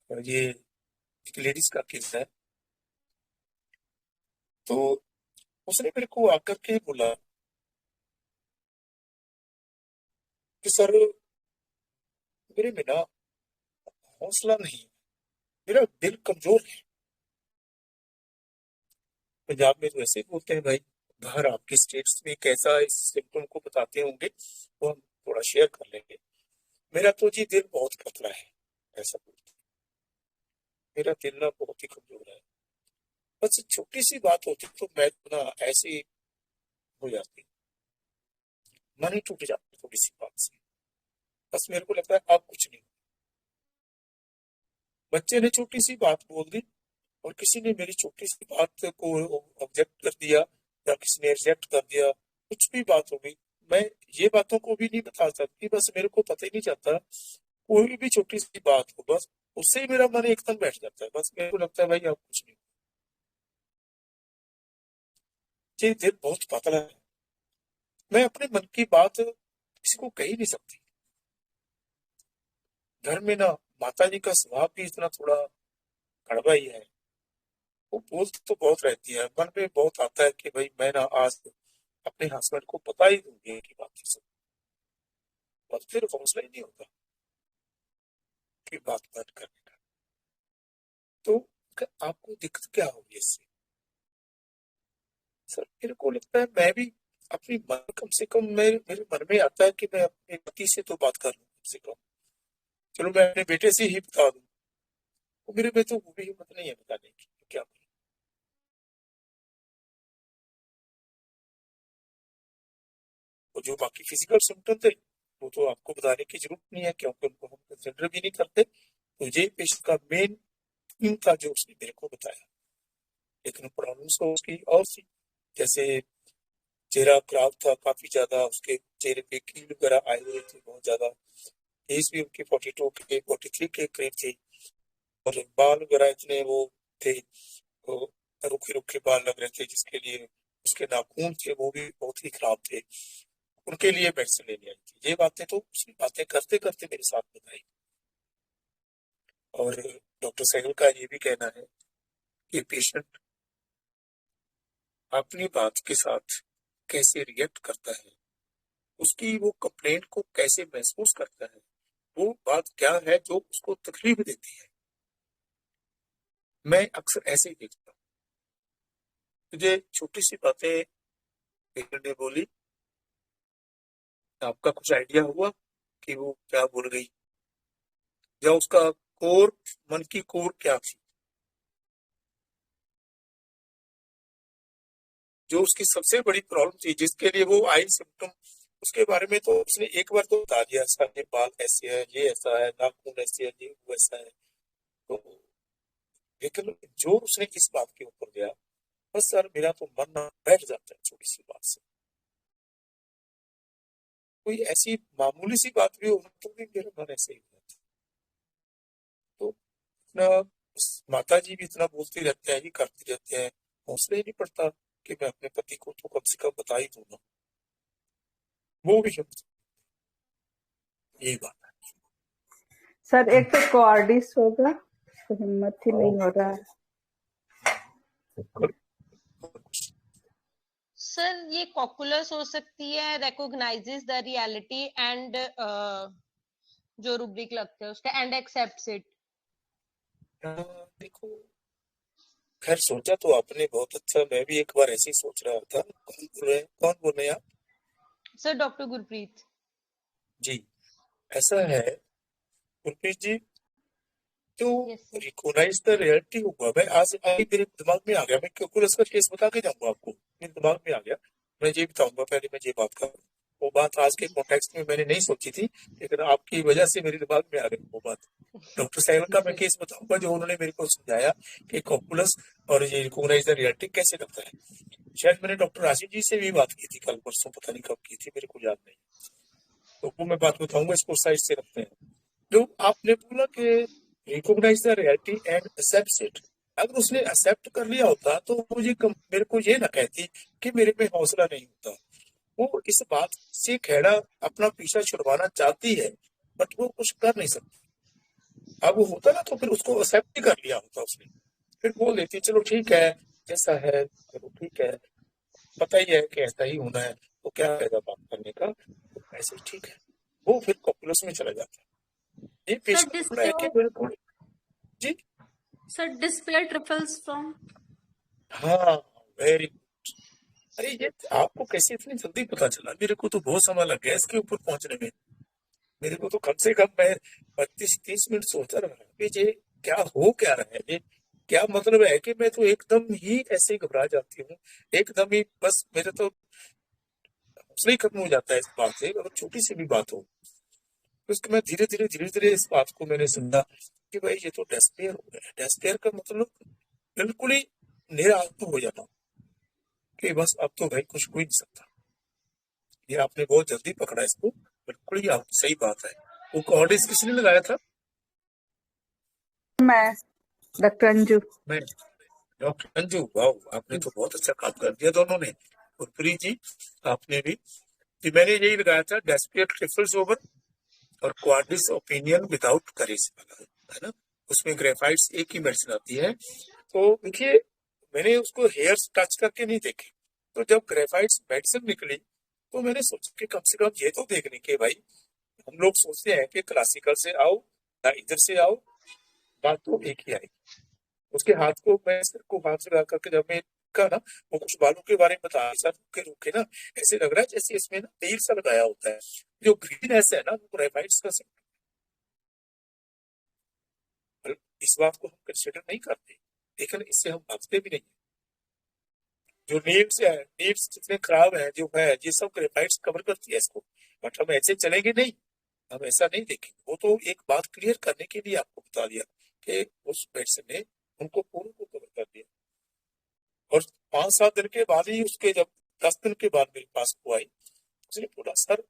A: और ये एक लेडीज का केस है। तो उसने मेरे को आकर के बोला कि सर, मेरे में ना हौसला नहीं, मेरा दिल कमजोर है। पंजाब में तो ऐसे ही बोलते हैं भाई। बाहर आपके स्टेट्स में कैसा इस सिम्टम को बताते होंगे, वो हम थोड़ा शेयर कर लेंगे। मेरा तो जी दिल बहुत पतला है, ऐसा बोलते हैं। मेरा दिल ना बहुत ही कमजोर है, बस छोटी सी बात होती तो मैं ना ऐसे ही हो जाती, मन ही टूट जाता थोड़ी सी बात से। बस मेरे को लगता है अब कुछ नहीं। बच्चे ने छोटी सी बात बोल दी, और किसी ने मेरी छोटी सी बात को ऑब्जेक्ट कर दिया, या किसी ने रिजेक्ट कर दिया, कुछ भी बात हो गई। मैं ये बातों को भी नहीं बता सकती, बस मेरे को पता ही नहीं चलता। कोई भी छोटी सी बात हो, बस उससे ही मेरा मन एकदम बैठ जाता है। बस मेरे को लगता है भाई अब कुछ नहीं। ये दिल बहुत पतला है, मैं अपने मन की बात किसी को कह ही नहीं सकती। घर में ना माता जी का स्वभाव भी इतना थोड़ा कड़वा ही है। वो बोल तो बहुत रहती है, मन में बहुत आता है कि भाई मैं ना आज अपने हस्बैंड को बता ही दूंगी की बात सब, और फिर हौसला ही नहीं होता कि बात बंद करने का। तो आपको दिक्कत क्या होगी इससे? सर, मेरे को लगता है मैं भी अपनी मन, कम से कम मेरे मन में आता है कि मैं अपने पति से तो बात कर लूं कम से कम। चलो मैं अपने बेटे से ही बता दूं, वो मेरे में तो वो भी हिम्मत नहीं है बताने की, क्या करूं? और जो बाकी फिजिकल सिम्टम थे, वो तो आपको बताने की जरूरत नहीं है, क्योंकि उनको हम कंसिडर भी नहीं करते। तो ये पेशेंट का मेन थीम था जो उसने मेरे को बताया। लेकिन प्रॉब्लम्स तो उसकी और थी, जैसे चेहरा खराब था काफी ज्यादा, उसके चेहरे पे कील वगैरह आए हुए थे बहुत ज्यादा। एज भी उनकी 42 के 43 के करीब थी, और बाल वगैरह इतने वो थे, तो रुखे रुखे बाल लग रहे थे, जिसके लिए उसके नाखून थे वो भी बहुत ही खराब थे। उनके लिए मेडिसिन लेनी आई थी। ये बातें तो उसने बातें करते करते मेरे साथ बताई। और डॉक्टर सहगल का ये भी कहना है कि पेशेंट अपनी बात के साथ कैसे रिएक्ट करता है, उसकी वो कंप्लेंट को कैसे महसूस करता है, वो बात क्या है जो उसको तकलीफ देती है। मैं अक्सर ऐसे ही देखता हूँ। मुझे छोटी सी बातें पेशेंट ने बोली, आपका कुछ आइडिया हुआ कि वो क्या बोल गई, या उसका कोर, मन की कोर क्या थी? जो उसकी सबसे बड़ी प्रॉब्लम थी, जिसके लिए वो आई सिम्टम, उसके बारे में तो उसने एक बार तो बता दिया, सर ये बाल ऐसे है, ये ऐसा है, नाखून ऐसे है, ये वो ऐसा है। तो लेकिन जो उसने इस बात के ऊपर दिया, बस सर मेरा तो मन ना बैठ जाता है छोटी सी बात से। कोई ऐसी मामूली सी बात भी हो तो भी मेरा मन ऐसे ही हो जाता है। तो इतना माता जी भी इतना बोलती रहते हैं, ये करती रहते हैं, हौसला ही नहीं पड़ता कि मैं अपने पति को तो कम से कम बता ही दूं ना। वो भी यही बात
B: सर एक तो कोआर्डिस होगा, तो हिम्मत ही नहीं हो रहा है।
A: है।
D: सर ये कॉकुलस हो सकती है, रिकॉग्नाइजेस द रियलिटी एंड जो रूब्रिक लगता है उसका, एंड एक्सेप्ट्स इट।
A: देखो, खैर सोचा तो आपने बहुत अच्छा, मैं भी एक बार ऐसे ही सोच रहा था। कौन बोल रहे हैं आप?
D: सर डॉक्टर गुरप्रीत
A: जी, ऐसा है गुरप्रीत जी, तो
D: yes sir.
A: Recognise the reality होगा। मैं आज अभी मेरे दिमाग में आ गया, मैं कैलकुलस का केस बता के जाऊंगा आपको, मेरे दिमाग में आ गया। मैं ये बताऊंगा, पहले मैं ये बात करूँ। वो बात आज के कॉन्टेक्स्ट में मैंने नहीं सोची थी, लेकिन आपकी वजह से मेरे दिमाग में आ गई वो बात। डॉक्टर साइमन का मैं केस बताऊंगा, जो उन्होंने मेरे को समझाया कि कॉपुलस और ये रिकॉग्नाइज द रियलिटी कैसे करता है। शायद मैंने डॉक्टर राशिद जी से भी बात की थी कल परसों, पता नहीं कब की थी, मेरे को याद नहीं। तो वो मैं बात बताऊंगा, इसको साइड से रखते हैं। जो आपने बोला कि recognise the reality and accept it, अगर उसने एक्सेप्ट कर लिया होता तो मुझे मेरे को ये ना कहती कि मेरे में हौसला नहीं होता। वो इस बात से खेड़ा अपना पीछा छुड़वाना चाहती है, बट वो कुछ कर नहीं सकती। अब वो होता ना, तो फिर उसको एक्सेप्ट ही कर लिया होता उसने, फिर बोल देती चलो ठीक है, जैसा है चलो ठीक है, पता ही है कि ऐसा ही होना है, तो क्या फायदा बात करने का, तो ऐसे ही ठीक है। वो फिर कॉपुलस में चला जाता है। ये
E: सर
A: पेशेंट बोला है कि मेरे को जी,
E: सर डिस्पेयर ट्रिफल्स फ्रॉम।
A: हाँ, वेरी गुड। अरे ये आपको कैसे इतनी जल्दी पता चला? मेरे को तो बहुत समय लग गया इसके ऊपर पहुंचने में। मेरे को तो कम से कम मैं 25-30 मिनट सोचा रहा कि ये क्या हो क्या रहा है, ये क्या मतलब है कि मैं तो एकदम ही ऐसे घबरा जाती हूँ, एकदम ही बस मेरे तो हौसला ही खत्म हो जाता है इस बात से, अगर छोटी सी भी बात हो। तो इसको मैं धीरे धीरे इस बात को मैंने समझा कि भाई ये तो डेस्पेयर हो गया है। डेस्पेयर का मतलब बिल्कुल ही निराश हो जाना कि बस अब तो भाई कुछ हो ही नहीं सकता। ये आपने बहुत जल्दी पकड़ा इसको, बिल्कुल ही आप सही बात है। वो कोऑर्डिनेट्स किसने लगाया था?
B: मैं डॉक्टर अंजू।
A: मैं, डॉक्टर अंजू। वाह, आपने तो बहुत अच्छा काम कर दिया दोनों ने। और प्री जी, आपने भी। कि मैंने यही लगाया था, डेस्पियर ट्रिफल्स ओवर और क्वाड्रिस ओपिनियन विदाउट करेज, है ना। उसमें ग्रेफाइट्स एक ही मेडिसिन आती है। तो देखिए, मैंने उसको हेयर्स टच करके नहीं देखे, तो जब ग्रेफाइट्स मेडिसिन निकली तो मैंने सोचा कि कम से कम ये तो देखने के भाई, हम लोग सोचते हैं कि क्लासिकल से आओ या इधर से आओ, बात तो एक ही आएगी। उसके हाथ को, मैं सिर को हाथ से लगा करके जब मैं का ना, वो कुछ बालों के बारे में बता रहा था, रुके रुके ना ऐसे लग रहा है जैसे इसमें ना तेल सा लगाया होता है। जो ग्रीननेस है ना, वो ग्रेफाइट्स का सिम्टम। इस बात को हम कंसिडर नहीं करते, लेकिन इससे हम भागते भी नहीं। जो नीड्स है, नीड्स जितने खराब है जो है, ये सब ग्रेफाइट्स कवर करती है इसको। बट हम ऐसे चलेंगे नहीं, हम ऐसा नहीं देखेंगे। वो तो एक बात क्लियर करने के लिए आपको बता दिया कि उस मेडिसिन ने उनको पूर्ण को कवर कर दिया। और 5-7 दिन के बाद ही उसके, जब 10 दिन के बाद मेरे पास वो आई, उसने बोला सर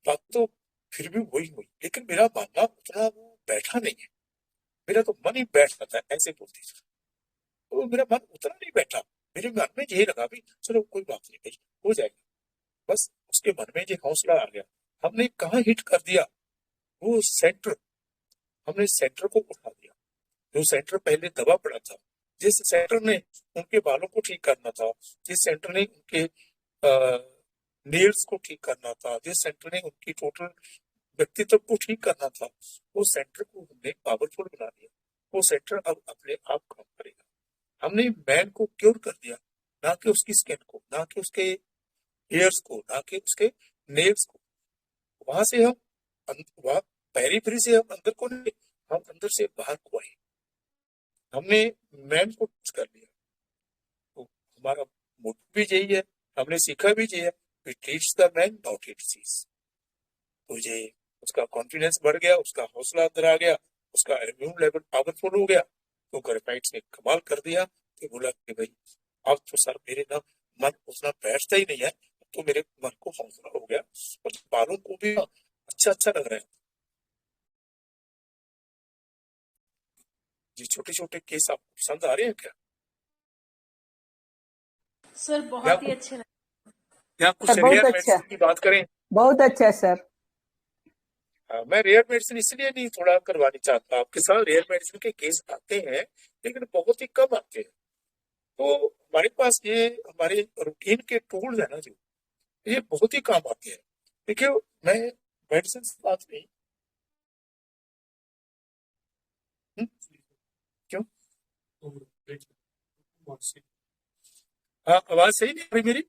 A: बात तो फिर भी वही हुई, लेकिन मेरा मानना उतना वो बैठा नहीं है, मेरा तो मन ही बैठ जाता है, ऐसे बोलती थी। तो मेरा मन उतना नहीं बैठा, मेरे मन में यही लगा भी चलो कोई बात नहीं भाई, हो जाएगा। बस उसके मन में ये हौसला आ गया। हमने कहाँ हिट कर दिया, वो सेंटर, हमने सेंटर को उठा दिया। जो सेंटर पहले दबा पड़ा था, जिस सेंटर ने उनके बालों को ठीक करना था, जिस सेंटर ने उनके नेल्स को ठीक करना था, जिस सेंटर ने उनकी टोटल व्यक्तित्व को ठीक करना था, वो सेंटर को हमने पावरफुल बना दिया। वो सेंटर अब अपने आप काम करेगा। हमने मैन को क्योर कर दिया, ना कि उसकी स्किन को, ना कि उसके हेयर्स को, ना कि उसके नेल्स को। वहां से हम वहां पेरीफेरी से हम अंदर को नहीं, हम अंदर से बाहर को आए। हमने मैन को टच कर लिया, तो हमारा मोटिव भी यही है, हमने सीखा भी यही है, it treats the man not it disease. तो ये उसका कॉन्फिडेंस बढ़ गया, उसका हौसला अंदर आ गया, उसका इम्यून लेवल पावरफुल हो गया। तो ग्रेफाइट्स ने कमाल कर दिया कि बोला कि भाई अब तो सर मेरे ना मन उतना बैठता ही नहीं है, तो मेरे मन को हौसला हो गया और बालों को भी अच्छा अच्छा लग रहा है। ये छोटे छोटे केस आपको पसंद आ रहे हैं क्या?
E: सर बहुत ही अच्छे लगे।
A: या कुछ
B: सर बहुत
A: रेयर
B: अच्छा,
A: मेडिसिन की बात करें?
B: बहुत अच्छा सर।
A: मैं रेयर मेडिसिन इसलिए नहीं थोड़ा करवानी चाहता, आपके साथ रेयर मेडिसिन के केस आते हैं लेकिन बहुत ही कम आते हैं। तो हमारे पास ये हमारे रूटीन के टूल्स है ना जो, ये बहुत ही काम आते हैं। देखिए मैं मेडिसिन से बात नहीं, क्यों? हाँ आवाज सही नहीं आ रही मेरी?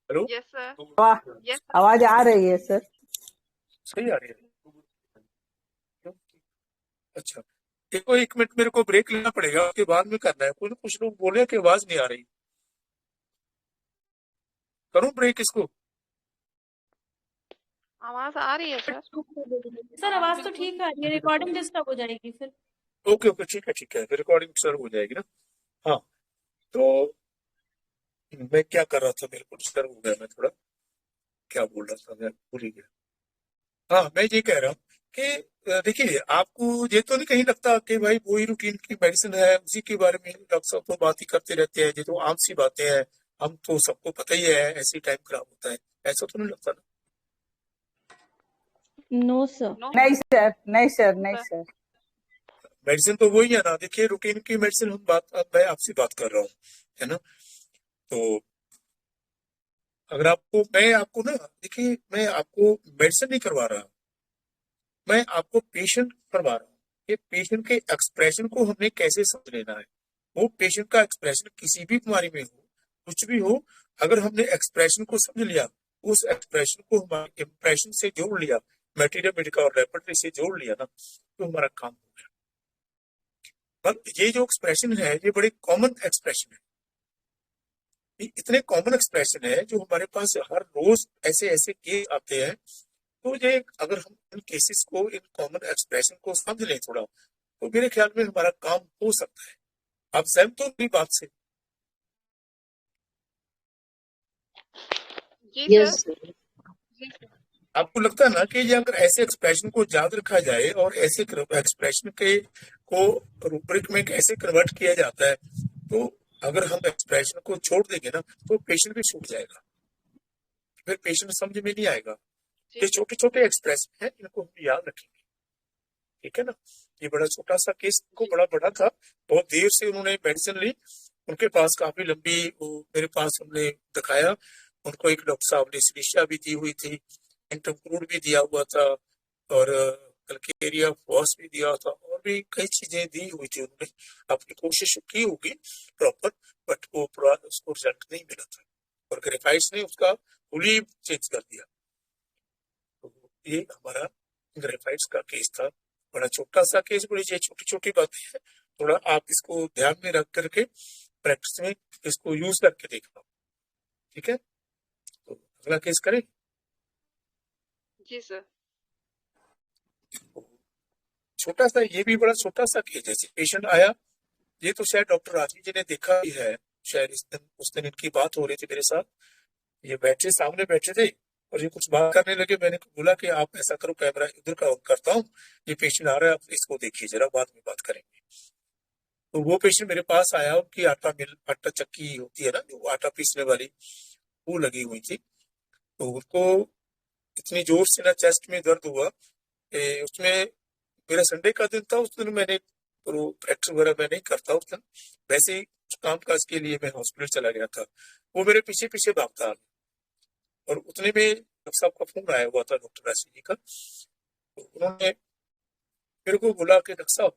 A: हेलो?
C: Yes, sir.
B: वाह,
C: Yes, sir.
B: आवाज आ रही है सर।
A: सही आ रही है? क्यों? अच्छा, देखो एक मिनट मेरे को ब्रेक लेना पड़ेगा, उसके बाद में करना है। कुछ लोग बोले कि आवाज नहीं आ रही, करूं ब्रेक इसको?
C: आवाज आ रही है सर।
E: सर आवाज तो ठीक आ रही है, रिकॉर्डिंग डिस्टर्ब हो जाएगी फिर।
A: ओके ओके ठीक है, रिकॉर्डिंग सर्व हो जाएगी ना। हाँ, तो मैं क्या कर रहा था, मेरे को डिस्टर्ब हो गया, मैं थोड़ा क्या बोल रहा था मैं भूल ही गया। हाँ मैं ये कह रहा हूँ कि देखिए आपको ये तो नहीं कहीं लगता कि भाई वही रूटीन की मेडिसिन है, उसी के बारे में डॉक्टर साहब तो बात ही करते रहते हैं, ये तो आम सी बातें हैं, हम तो सबको पता ही है ऐसी टाइम खराब होता है, ऐसा तो नहीं लगता ना?
E: No sir.
C: No,
B: नहीं सर, नहीं सर, नहीं
C: sir.
B: सर।
A: मेडिसिन तो वही है ना। देखिए रूटीन की मेडिसिन हम बात, अब मैं आपसे बात कर रहा हूँ, है ना? तो अगर आपको मैं आपको ना, देखिए मैं आपको मेडिसिन नहीं करवा रहा, मैं आपको पेशेंट करवा रहा हूँ। ये पेशेंट के एक्सप्रेशन को हमने कैसे समझ लेना है। वो पेशेंट का एक्सप्रेशन किसी भी बीमारी में हो, कुछ भी हो, अगर हमने एक्सप्रेशन को समझ लिया, उस एक्सप्रेशन को हमारे इंप्रेशन से जोड़ लिया, मटेरियल मेडिका और रेपर्टरी से जोड़ लिया ना, तो हमारा काम हो गया। पर ये जो एक्सप्रेशन है ये बड़े कॉमन एक्सप्रेशन है, ये इतने कॉमन एक्सप्रेशन है जो हमारे पास हर रोज ऐसे ऐसे केस आते हैं। तो ये अगर हम इन केसेस को, इन कॉमन एक्सप्रेशन को समझ लें थोड़ा, तो मेरे ख्याल में हमारा काम हो सकता है। आप सहमत हो मेरी बात से?
C: जी
B: यस
C: सर। जी सर।
A: आपको लगता है ना कि ये अगर ऐसे एक्सप्रेशन को याद रखा जाए और ऐसे एक्सप्रेशन के को रूब्रिक में कैसे कन्वर्ट किया जाता है, तो अगर हम एक्सप्रेशन को छोड़ देंगे ना तो पेशेंट भी छूट जाएगा, फिर पेशेंट समझ में नहीं आएगा।
C: जी
A: ये
C: सर।
A: छोटे छोटे एक्सप्रेशन है, इनको हम याद रखेंगे, ठीक है ना? ये बड़ा छोटा सा केस को बड़ा बड़ा था, बहुत देर से उन्होंने मेडिसिन ली, उनके पास काफी लंबी, वो मेरे पास हमने दिखाया, उनको एक डॉक्टर साहब ने सिलिशिया भी दी हुई थी, इंटरक्रूड भी दिया हुआ था, और कल्केरिया फॉस भी दिया था, और भी कई चीजें दी हुई थी। उन्होंने अपनी कोशिश की होगी प्रॉपर, बट वो पूरा उसको रिजल्ट नहीं मिला था, और ग्रेफाइट्स ने उसका फुली चेंज कर दिया। तो ये हमारा ग्रेफाइट्स का केस था, बड़ा छोटा सा केस, बड़ी छोटी छोटी बातें हैं, थोड़ा आप इसको ध्यान में रख करके प्रैक्टिस में इसको यूज करके देखना, ठीक है? तो अगला केस करें।
C: जी सर।
A: छोटा सा, ये भी बड़ा छोटा सा केस, जैसे पेशेंट आया, ये तो शायद डॉक्टर राजी जी ने देखा ही है, शायद उस दिन इनकी बात हो रही थी मेरे साथ, ये बैठे सामने बैठे थे और ये कुछ बात करने लगे, मैंने बोला कि आप ऐसा करो, कैमरा इधर का ऑन करता हूँ, ये पेशेंट आ रहा है, आप इसको देखिए जरा, बाद में बात करेंगे। तो वो पेशेंट मेरे पास आया, उनकी आटा चक्की होती है ना जो आटा पीसने वाली, वो लगी हुई थी। तो उनको इतनी जोर से ना चेस्ट में दर्द हुआ, उसमें मेरा संडे का दिन था, उस दिन मैंने तो प्रैक्टिस वगैरह मैं नहीं करता उस दिन, वैसे ही काम काज के लिए मैं हॉस्पिटल चला गया था। वो मेरे पीछे पीछे भागता आ गया, और उतने में डॉक्टर साहब का फोन आया हुआ था, डॉक्टर राशि जी का। तो उन्होंने मेरे को बोला कि डॉक्टर साहब,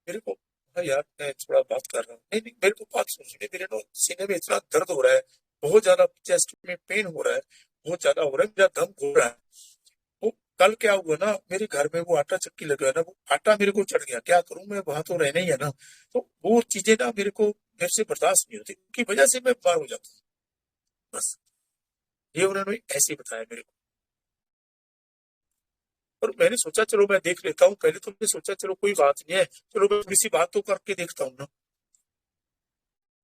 A: मेरे को, हाँ यार मैं थोड़ा बात कर रहा हूँ, नहीं नहीं मेरे को बात सुनिए, मेरे ना सीने में इतना दर्द हो रहा है, बहुत ज्यादा चेस्ट में पेन हो रहा है, बहुत ज्यादा हो रहा है, मेरा दम घुल रहा है। वो कल क्या हुआ ना, मेरे घर में वो आटा चक्की लगा है ना, वो आटा मेरे को चढ़ गया, क्या करूं मैं, वहां तो रहना ही है ना। तो वो चीजें ना मेरे से बर्दाश्त नहीं होती, उनकी वजह से मैं बीमार हो जाता हूँ। बस ये उन्होंने ऐसे ही बताया मेरे को। और मैंने सोचा चलो मैं देख लेता हूँ, पहले तो मैंने सोचा चलो कोई बात नहीं है, चलो मैं थोड़ी सी बात तो करके देखता हूँ ना।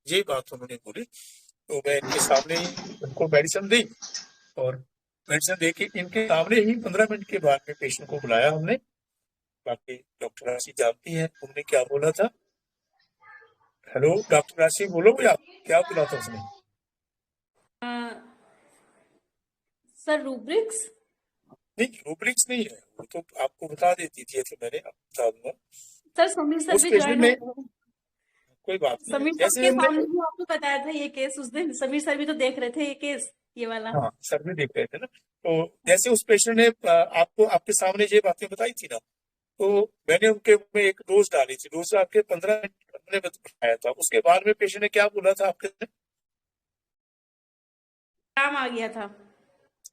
A: ये बात उन्होंने बोली, तो मैं इनके सामने ही उनको मेडिसिन दी, और मेडिसिन दे के इनके सामने ही 15 मिनट के बाद में पेशेंट को बुलाया हमने। बाकी डॉक्टर राशि जानती है उन्होंने क्या बोला था। हेलो डॉक्टर राशि, बोलो भैया, क्या बोला था उसने?
E: Sir rubrics.
A: नहीं, रूब्रिक्स नहीं है, वो तो आपको बता देती थी, तो मैंने अब बता दूंगा।
E: सर समीर सर
A: उस
E: भी
A: पेशेंट
E: ज्वाइन
A: ने,
E: हो।
A: कोई बात नहीं है,
E: समीर सर
A: जैसे
E: के
A: हमने,
E: सामने भी आपको बताया था ये केस उस दिन, समीर सर भी तो देख रहे थे ये केस, ये वाला।
A: हाँ सर भी देख रहे थे ना, तो जैसे उस पेशेंट ने आपको आपके सामने ये बातें बताई थी ना, तो मैंने उनके मुंह में एक डोज डाली थी, डोज डाल के 15 मिनट हमने बताया था। उसके बाद में पेशेंट ने क्या बोला था आपके?
E: काम आ गया था।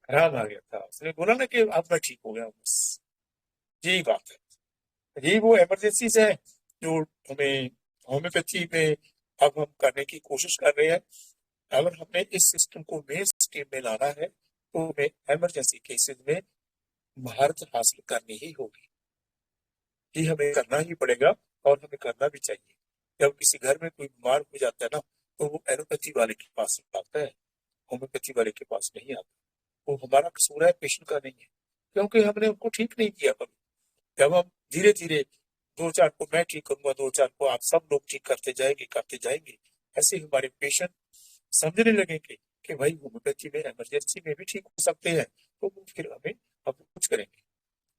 A: आराम आ गया था, उसने बोला ना कि अब मैं ठीक हो गया हूं, बस यही बात है। यही वो इमरजेंसीज है जो हमें होम्योपैथी में अब हम करने की कोशिश कर रहे हैं। अगर हमने इस सिस्टम को मेन स्ट्रीम में लाना है, तो हमें इमरजेंसी केसेस में महारत हासिल करनी ही होगी। ये हमें करना ही पड़ेगा, और हमें करना भी चाहिए। जब किसी घर में कोई बीमार हो जाता है ना, तो वो एलोपैथी वाले के पास आता है, होम्योपैथी वाले के पास नहीं आता। वो हमारा कसूर है, पेशेंट का नहीं है, क्योंकि हमने उनको ठीक नहीं किया कभी। जब हम धीरे धीरे, दो चार को मैं ठीक करूंगा, दो चार को आप सब लोग ठीक करते जाएंगे, ऐसे हमारे पेशेंट समझने लगेंगे कि भाई होम्योपैथी में इमरजेंसी में भी ठीक हो सकते हैं, तो वो फिर हमें अब कुछ करेंगे।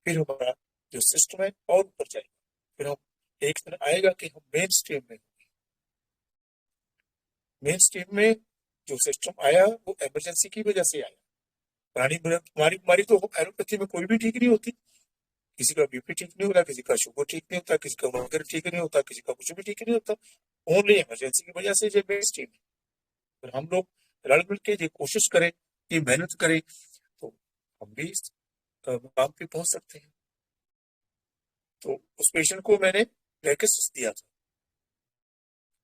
A: फिर हमारा जो सिस्टम है और ऊपर जाएगा, फिर हम एक दिन आएगा कि हम मेन स्ट्रीम में जो सिस्टम आया वो इमरजेंसी की वजह से आया। पुरानी तुम्हारी बीमारी तो एलोपैथी में कोई भी ठीक नहीं होती, किसी का बीपी ठीक नहीं होता, किसी का शुगर ठीक नहीं होता, किसी का वगैरह ठीक नहीं होता, किसी का कुछ भी ठीक नहीं होता, ओनली इमरजेंसी की वजह से ये मेन स्ट्रीम है। तो हम लोग रल मिल के ये कोशिश करें, ये मेहनत करें, तो हम भी इस मुकाम पे पहुंच सकते हैं। तो उस पेशेंट को मैंने पैकेज दिया था,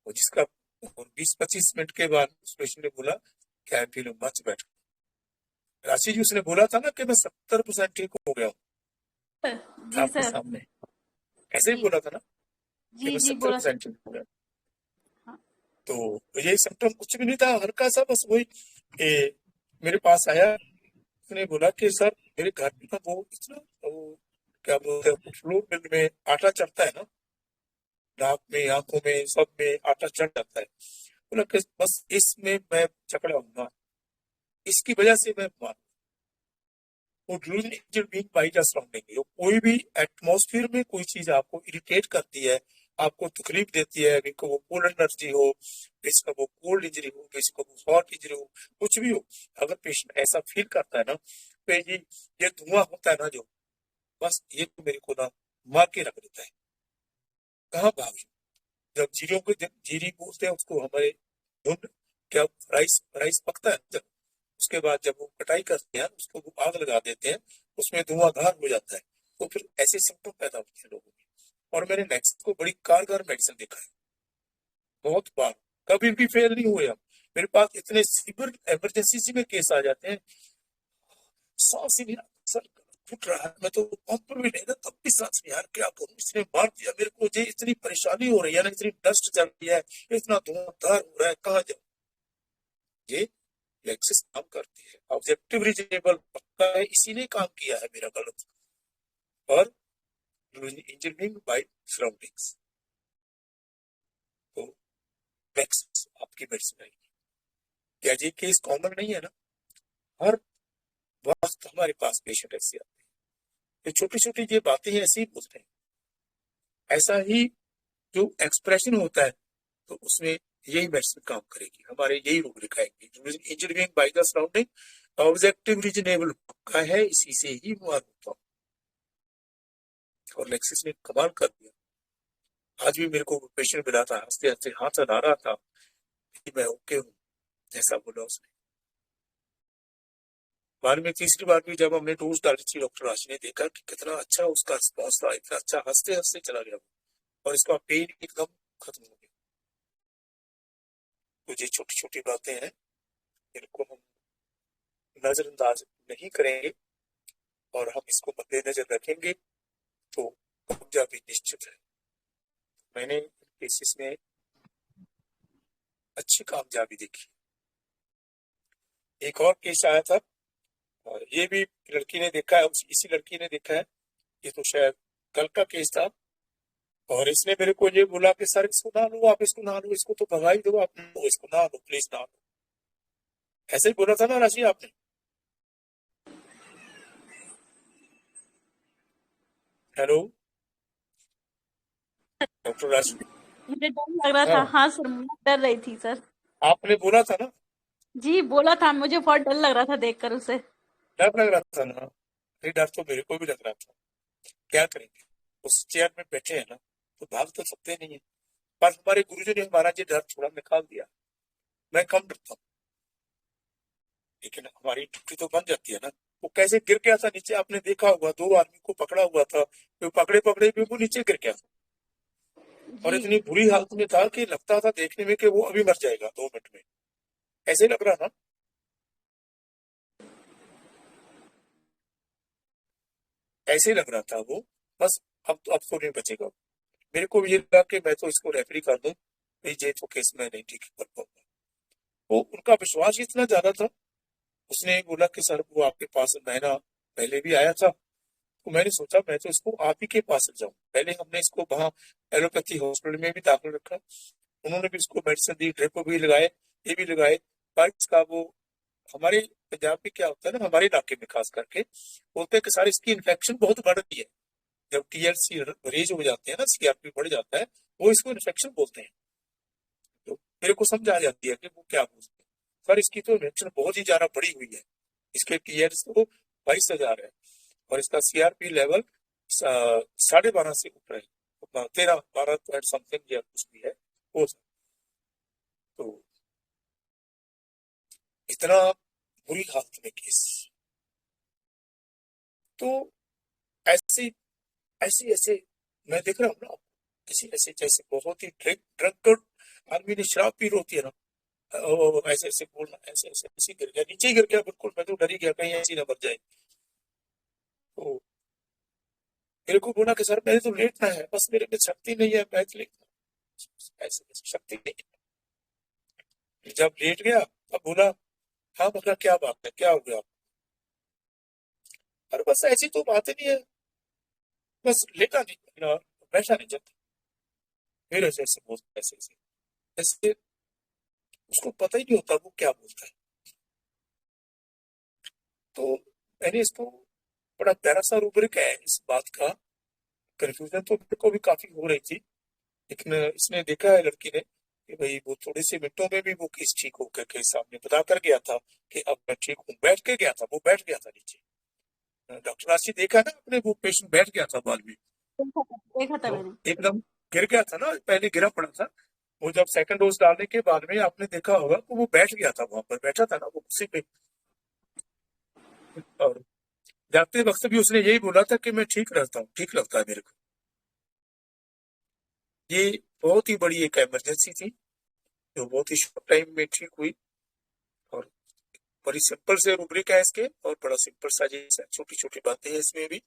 A: और जिसका 20-25 मिनट के बाद उस पेशेंट ने बोला कि आई फील मच बेटर। राशि जी, उसने बोला था ना कि मैं 70% ठीक हो गया हूँ
E: जी
A: आपके
E: सर।
A: सामने, ऐसे ही
E: जी
A: बोला था ना कि
E: जी
A: मैं
E: जी
A: सत्तर
E: बोला सर।
A: परसेंट ठीक हो गया।
E: हाँ।
A: तो ये सिम्टम कुछ भी नहीं था, हल्का सा बस वही मेरे पास आया, उसने बोला कि सर मेरे घर में ना वो इतना वो क्या बोलते हैं, फ्लूइड में आटा चढ़ता है ना, नाक में आंखों में सब में आटा चढ़ जाता है। बोला कि बस इसमें मैं जकड़ा हूँ ना, इसकी वजह से मैं बीमार हूं। वो during being by the surrounding, कोई भी एटमॉस्फेयर में कोई चीज आपको इरिटेट करती है, आपको तकलीफ देती है, किसी को वो कोल्ड एनर्जी हो, किसी को वो कोल्ड इंजरी हो, किसी को वो हॉट इंजरी हो, कुछ भी हो, अगर पेशेंट ऐसा फील करता है ना, तो ये धुआं होता है ना जो, बस ये तो मेरे को ना मार के रख देता है। कहाँ भाग जाऊं? जब जीरियों को, जब जीरी बोलते हैं उसको हमारे धुंध, क्या राइस राइस पकता है जब, उसके बाद जब वो कटाई करते हैं उसको वो आग लगा देते हैं, उसमें धुआंधार हो जाता है, तो फिर ऐसे सिम्टम पैदा होते हैं लोगों में। और मैंने नेक्स्ट को बड़ी कारगर मेडिसिन देखा है, बहुत बार, कभी भी फेल नहीं हुए हम। मेरे पास इतने सीवियर इमरजेंसी में केस आ जाते हैं, सांस ही नहीं सर फुट रहा है, मैं तो पंप भी नहीं था तब भी सांस नहीं, यार क्या करूं, इसने मार दिया मेरे को, ये इतनी परेशानी हो रही है ना, इतनी डस्ट चल रही है, इतना धुआंधार हो रहा है, कहाँ जाऊं? ये लेक्सिस काम करती है, ऑब्जेक्टिव रीजनेबल पक्का है, इसी ने काम किया है मेरा गलत, और इंजीनियरिंग बाय सराउंडिंग्स। तो लेक्सिस आपकी मेडिसिन आएगी। क्या ये केस कॉमन नहीं है ना? हर वक्त हमारे पास पेशेंट ऐसे आते हैं, ये छोटी छोटी ये बातें हैं, ऐसे ही बोलते हैं, ऐसा ही जो एक्सप्रेशन होता है, तो उसमें यही मेडिसिन काम करेगी, हमारे यही रोग दिखाएंगे। Engineering by the surrounding objective reasonable का है, इसी से ही मुआर होता हूँ, और लेक्सिस ने कमाल कर दिया। आज भी मेरे को पेशेंट मिला था, हंसते हंसते हाथ अड़ा रहा था कि मैं ओके हूँ, जैसा बोला उसने। बाद में तीसरी बार भी जब हमने डोज डाली थी, डॉक्टर राशि ने देखा कि कितना अच्छा उसका रिस्पॉन्स था, इतना अच्छा हंसते हंसते चला गया और इसका पेन एकदम खत्म हो गया। तो ये छोटी छोटी बातें हैं, इनको हम नजरअंदाज नहीं करेंगे और हम इसको मद्देनजर रखेंगे तो कामयाबी निश्चित है। मैंने केसेस में अच्छी कामयाबी देखी। एक और केस आया था, और ये भी लड़की ने देखा है, इसी लड़की ने देखा है, ये तो शायद कल का केस था। और इसने मेरे को ये बोला कि सर इसको ना लो, आप इसको ना लो, इसको तो भगा ही दो, आप लो, इसको ना लो, प्लीज ना लो। ऐसे ही बोला था ना राशि आपने? हेलो डॉक्टर राशि,
E: मुझे डर लग रहा था।
A: हाँ
E: हाँ सर, मैं डर रही थी सर।
A: आपने बोला था ना,
E: जी बोला था, मुझे बहुत डर लग रहा था देखकर उसे।
A: डर लग रहा था ना? नहीं, डर तो मेरे को भी लग रहा था। क्या करेंगे, उस चेयर में बैठे हैं ना, तो भाग तो सकते नहीं है। पर हमारे गुरुजी ने हमारा ये डर थोड़ा निकाल दिया। मैं कम डरता हूँ, लेकिन हमारी ड्यूटी तो बन जाती है ना। वो कैसे गिर गया था नीचे, आपने देखा होगा, 2 आदमी को पकड़ा हुआ था, तो पकड़े पकड़े भी वो नीचे गिर गया और
E: जी
A: इतनी बुरी हालत में था कि लगता था देखने में कि वो अभी मर जाएगा 2 मिनट में। ऐसे लग रहा ना, ऐसे लग रहा था वो। बस अब तो नहीं बचेगा। मेरे को ये लगा कि मैं तो इसको रेफरी कर दूं, ये तो केस में नहीं ठीक कर पाऊंगा। वो उनका विश्वास इतना ज्यादा था। उसने बोला कि सर वो आपके पास महीना पहले भी आया था, तो मैंने सोचा मैं तो इसको आप ही के पास ले जाऊं। पहले हमने इसको वहां एलोपैथी हॉस्पिटल में भी दाखिल रखा, उन्होंने भी इसको मेडिसिन दी, ड्रिप भी लगाए, ये भी लगाए। पर इसका वो, हमारे पंजाब में क्या होता है ना, हमारे इलाके में खास करके बोलते हैं कि सारी इसकी इन्फेक्शन बहुत बढ़ रही है। जब टीएलसी रेज हो जाते हैं ना, सीआरपी बढ़ जाता है, वो इसको इन्फेक्शन बोलते हैं। तो मेरे को समझ आ जाती है कि वो क्या बोलते हैं। सर इसकी तो इन्फेक्शन बहुत ही ज्यादा बढ़ी हुई है, इसके टीएल्स तो 22,000 है और इसका सीआरपी लेवल 12.5 से ऊपर है, 13-12 पॉइंट समथिंग या कुछ भी है वो। तो इतना बुरी हालत में केस, तो ऐसे ऐसे ऐसे मैं देख रहा हूँ ना, ऐसे ऐसे जैसे बहुत ही ड्रग आदमी ने शराब पी होती है ना, ऐसे ऐसे बोलना, ऐसे ऐसे ऐसे गिर गया, नीचे गिर गया बिल्कुल। मैं तो डर ही गया कहीं ऐसी ना मर जाए। तो मेरे को बोला कि सर मेरे तो लेटना है, बस मेरे में शक्ति नहीं है, मैं लेटना, ऐसे ऐसे शक्ति नहीं है। जब लेट गया तब बोला, हाँ मतलब क्या बात है, क्या हो गया? अरे बस ऐसी तो बात ही नहीं है, बस लेटा नहीं ना, बैठा नहीं जाता। फिर ऐसे ऐसे बोलता, ऐसे ऐसे ऐसे, उसको पता ही नहीं होता वो क्या बोलता है। तो मैंने इसको, बड़ा प्यारा सा रूब्रिक है इस बात का। कंफ्यूजन तो मेरे को भी काफी हो रही थी, लेकिन इसने देखा है लड़की ने कि भाई वो थोड़े से मिनटों में भी वो केस ठीक होकर के सामने बता कर गया था कि अब मैं ठीक हूँ। बैठ के गया था, वो बैठ गया था नीचे। डॉक्टर राशि देखा ना आपने, वो पेशेंट बैठ गया था बाद में,
E: देखा था
A: तो
E: मैंने।
A: एकदम गिर गया था ना, पहले गिरा पड़ा था। वो जब सेकंड डोज डालने के बाद में आपने देखा होगा तो वो बैठ गया था, वहां पर बैठा था ना वो कुर्सी पे। और जाते वक्त भी उसने यही बोला था कि मैं ठीक रहता हूँ, ठीक लगता है मेरे को। ये बहुत ही बड़ी एक इमरजेंसी थी जो बहुत ही शॉर्ट टाइम में ठीक हुई। और बड़ी सिंपल से रूब्रिक है इसके, और बड़ा सिंपल सा जैसा, छोटी छोटी बातें हैं इसमें भी,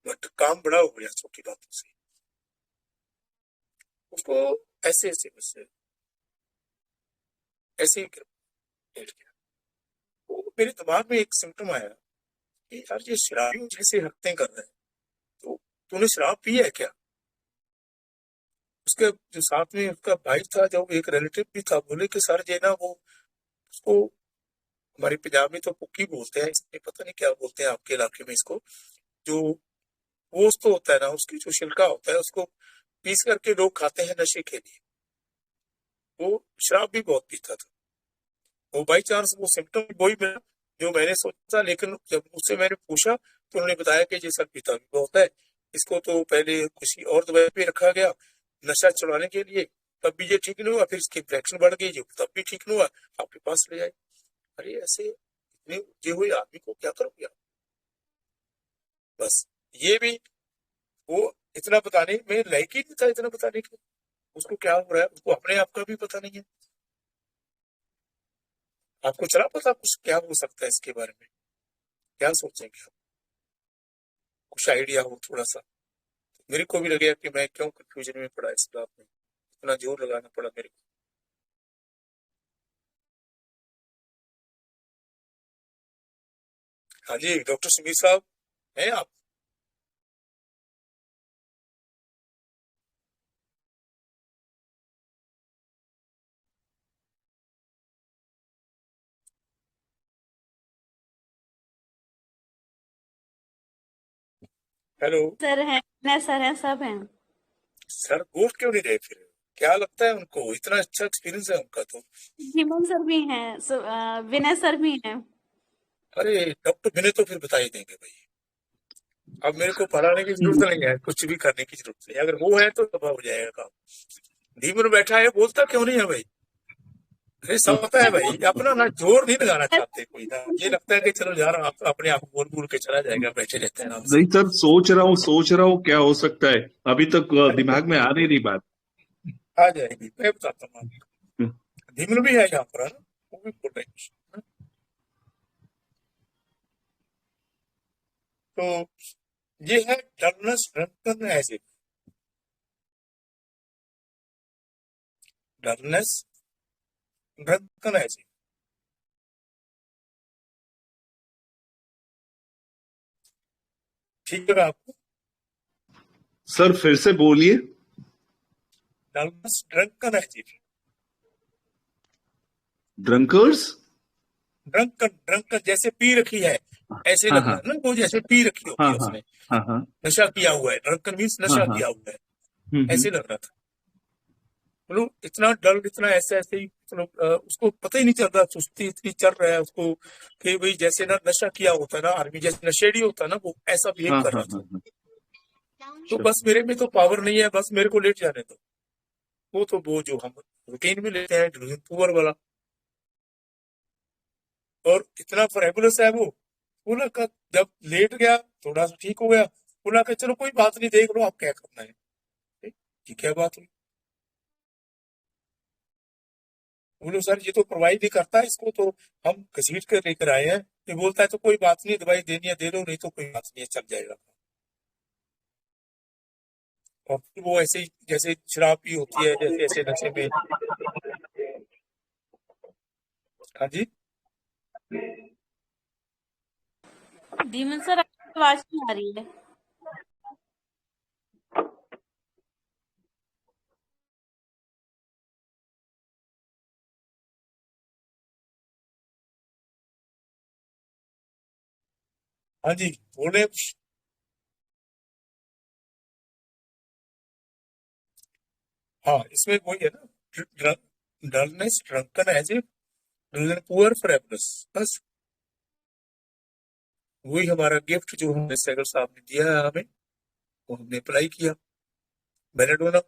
A: बट काम बड़ा हो गया छोटी बातों से। उसको ऐसे ऐसे बस ऐसे ही लेट गया। तो मेरे दिमाग में एक सिम्टम आया कि यार ये शराबियों जैसे हरकतें कर रहे हैं, तो तूने शराब पी है क्या? उसके जो साथ में उसका भाई था, जो एक रिलेटिव भी था, बोले कि सर ये ना वो, उसको हमारे पंजाब में तो पुक्की बोलते हैं, इसमें पता नहीं क्या बोलते हैं आपके इलाके में इसको, जो वो तो होता है ना, उसकी जो छिलका होता है उसको पीस करके लोग खाते हैं नशे के लिए। वो शराब भी बहुत पीता था। वो बाई चांस वो सिम्टम वही मिला जो मैंने सोचा था, लेकिन जब उससे मैंने पूछा तो उन्होंने बताया कि ये सर पिता भी बहुत है, इसको तो पहले किसी और दवाई पे रखा गया नशा छुड़ाने के लिए, तब भी ये ठीक नहीं हुआ, फिर इसकी इन्फेक्शन बढ़ गई, जो तब भी ठीक नहीं हुआ, आपके पास ले आए। अरे ऐसे इतने उगे हुए आदमी को क्या करोगे आप? बस ये भी वो इतना बताने में लायक ही नहीं था, इतना बताने के उसको क्या हो रहा है उसको अपने आप का भी पता नहीं है। आपको चला पता कुछ क्या हो सकता है इसके बारे में? क्या सोचेंगे आप? कुछ आइडिया हो थोड़ा सा? मेरे को भी लगे कि मैं क्यों कंफ्यूजन में पड़ा इस बात में, इतना जोर लगाना पड़ा मेरे को। हाँ जी डॉक्टर सुमीर साहब हैं आप? हेलो
E: सर हैं, विनय सर हैं, सब हैं।
A: सर, बोल क्यों नहीं रहे फिर? क्या लगता है उनको इतना अच्छा एक्सपीरियंस है उनका तो?
E: हेमंत सर भी हैं, विनय सर भी हैं।
A: अरे डॉक्टर विनय तो फिर बता ही देंगे भाई। अब मेरे को पढ़ाने की जरूरत नहीं है, कुछ भी करने की जरूरत नहीं, अगर वो है तो दबा हो जाएगा काम। धीमन बैठा है, बोलता क्यों नहीं है भाई? अरे सब पता है भाई, अपना ना जोर नहीं लगाना चाहते कोई ना, ये लगता है कि चलो यार आप अपने आप बोल बोल के चला जाएगा, बैठे रहते हैं आराम से।
F: नहीं सर, सोच रहा हूँ क्या हो सकता है। अभी तक दिमाग में आ नहीं रही बात।
A: आ जाएगी, मैं बताता हूँ आपको। धीमन भी है यहाँ पर, है ना? वो भी बोल रहे हैं कुछ, है ना? तो ये है dullness drunken acid. Dullness drunken acid, ठीक है आपको?
F: सर फिर से बोलिए।
A: Dullness drunken acid.
F: Drunkards.
A: Drunken drunken जैसे पी रखी है, ऐसे
F: हाँ
A: लग रहा
F: हाँ
A: है ना, वो जैसे पी रखी होती
F: हाँ
A: है
F: हाँ
A: उसने,
F: हाँ हाँ
A: नशा किया हुआ है। ड्रंकन मीन्स
F: हाँ
A: नशा
F: हाँ।
A: किया हुआ है, ऐसे
F: हम्म।
A: लग रहा था। मतलब इतना डल, इतना ऐसे ऐसे ही, मतलब उसको पता ही नहीं चल रहा, सुस्ती इतनी चल रहा है उसको कि भाई जैसे ना नशा किया होता है ना आर्मी, जैसे नशेड़ी होता है ना, वो ऐसा बिहेव
F: हाँ
A: कर
F: हाँ
A: रहा था।
F: हाँ हाँ।
A: तो
F: अच्छा।
A: बस मेरे में तो पावर नहीं है, बस मेरे को लेट जाने दो। वो तो वो जो हम रूटीन में लेते हैं पुअर वाला, और इतना फेबुलस है वो। बोला का जब लेट गया थोड़ा सा ठीक हो गया, बोला कि चलो कोई बात नहीं, देख लो आप क्या करना है। ये क्या बात हुई? बोलो सर ये तो प्रोवाइड नहीं करता, इसको तो हम घसीट कर लेकर आए हैं। ये बोलता है तो कोई बात नहीं, दवाई देनी है दे दो, नहीं तो कोई बात नहीं है, चल जाएगा। और फिर वो ऐसे ही जैसे शराब पी होती है, जैसे ऐसे नशे में। हाँ जी।
E: धीमन सर, आपकी आवाज नहीं आ रही है।
A: हाँ जी, बोल रहे हैं कुछ? हाँ, इसमें वही है ना, dullness drunken as a poor फ्रेबनेस, बस वही हमारा गिफ्ट जो हमने सैगल साहब ने दिया है हमें, वो हमने अप्लाई किया। बेलेडोना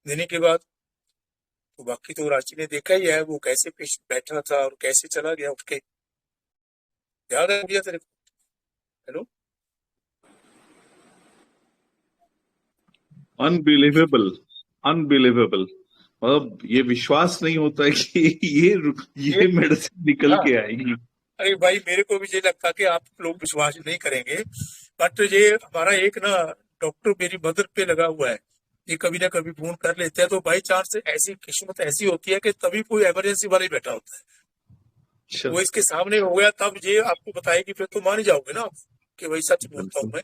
A: देने के बाद तो बाकी तो रांची ने देखा ही है, वो कैसे पेशेंट बैठा था और कैसे चला गया उठ के। याद है भैया तेरे को? हेलो।
F: Unbelievable, unbelievable. मतलब ये विश्वास नहीं होता है कि ये
A: ये
F: ये मेडिसिन निकल
A: हाँ,
F: के आएगी।
A: अरे भाई मेरे को भी ये लगता कि आप लोग विश्वास नहीं करेंगे, बट ये हमारा एक ना डॉक्टर मेरी मदर पे लगा हुआ है, ये कभी ना कभी फोन कर लेते हैं, तो बाई चांस ऐसी किस्मत ऐसी होती है कि तभी कोई इमरजेंसी वाला ही बैठा होता है,
F: अच्छा।
A: वो इसके सामने हो गया, तब ये आपको बताएगी, फिर तो मान ही जाओगे ना आप कि भाई सच बोलता हूँ
F: बिल्कुल।
A: मैं।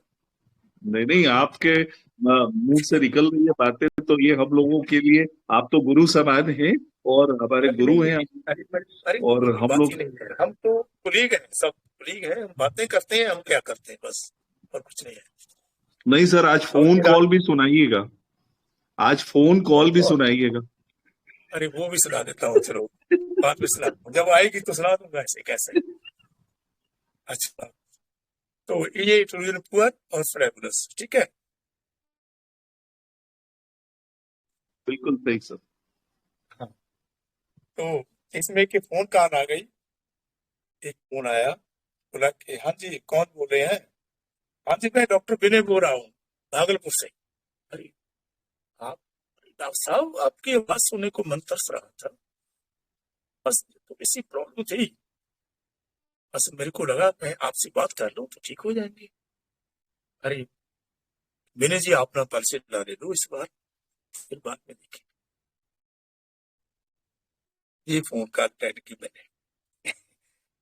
F: नहीं नहीं, आपके मुंह से निकल रही है बातें तो ये हम लोगों के लिए, आप तो गुरु समान हैं और हमारे
A: अरे
F: गुरु
A: नहीं,
F: हैं आप।
A: अरे गुरु
F: और
A: की
F: हम
A: बात ही
F: लोग।
A: नहीं है, हम तो कुलीग हैं, सब कुलीग हैं, हम बातें करते हैं, हम क्या करते हैं बस, और कुछ नहीं है।
F: नहीं सर, आज
A: और
F: फोन
A: फिर
F: कॉल भी सुनाइएगा। आज फोन कॉल भी
A: आप,
F: सुनाइएगा।
A: अरे वो भी सुना देता हूँ, चलो बाद में सुना दूंगा, जब आएगी तो सुना दूंगा, ऐसे कैसे। अच्छा, तो ये ट्रोजन पुअर और फ्रेबुलस, ठीक है।
F: बिल्कुल सही सर।
A: हाँ, तो इसमें के फोन कॉल आ गई, एक फोन आया, बोला कि हाँ जी कौन बोल रहे हैं? हाँ जी मैं डॉक्टर विनय बोल रहा हूँ भागलपुर से। अरे आप डॉक्टर साहब, आपकी आवाज सुनने को मन तरस रहा था, बस तो इसी प्रॉब्लम थी, बस मेरे को लगा मैं आपसे बात कर लूं तो ठीक हो जाएंगे। अरे विनय जी, आप ना परिचय ला ले लो इस बार, फिर बाद में देखें। ये फोन का अटेंड की मैंने,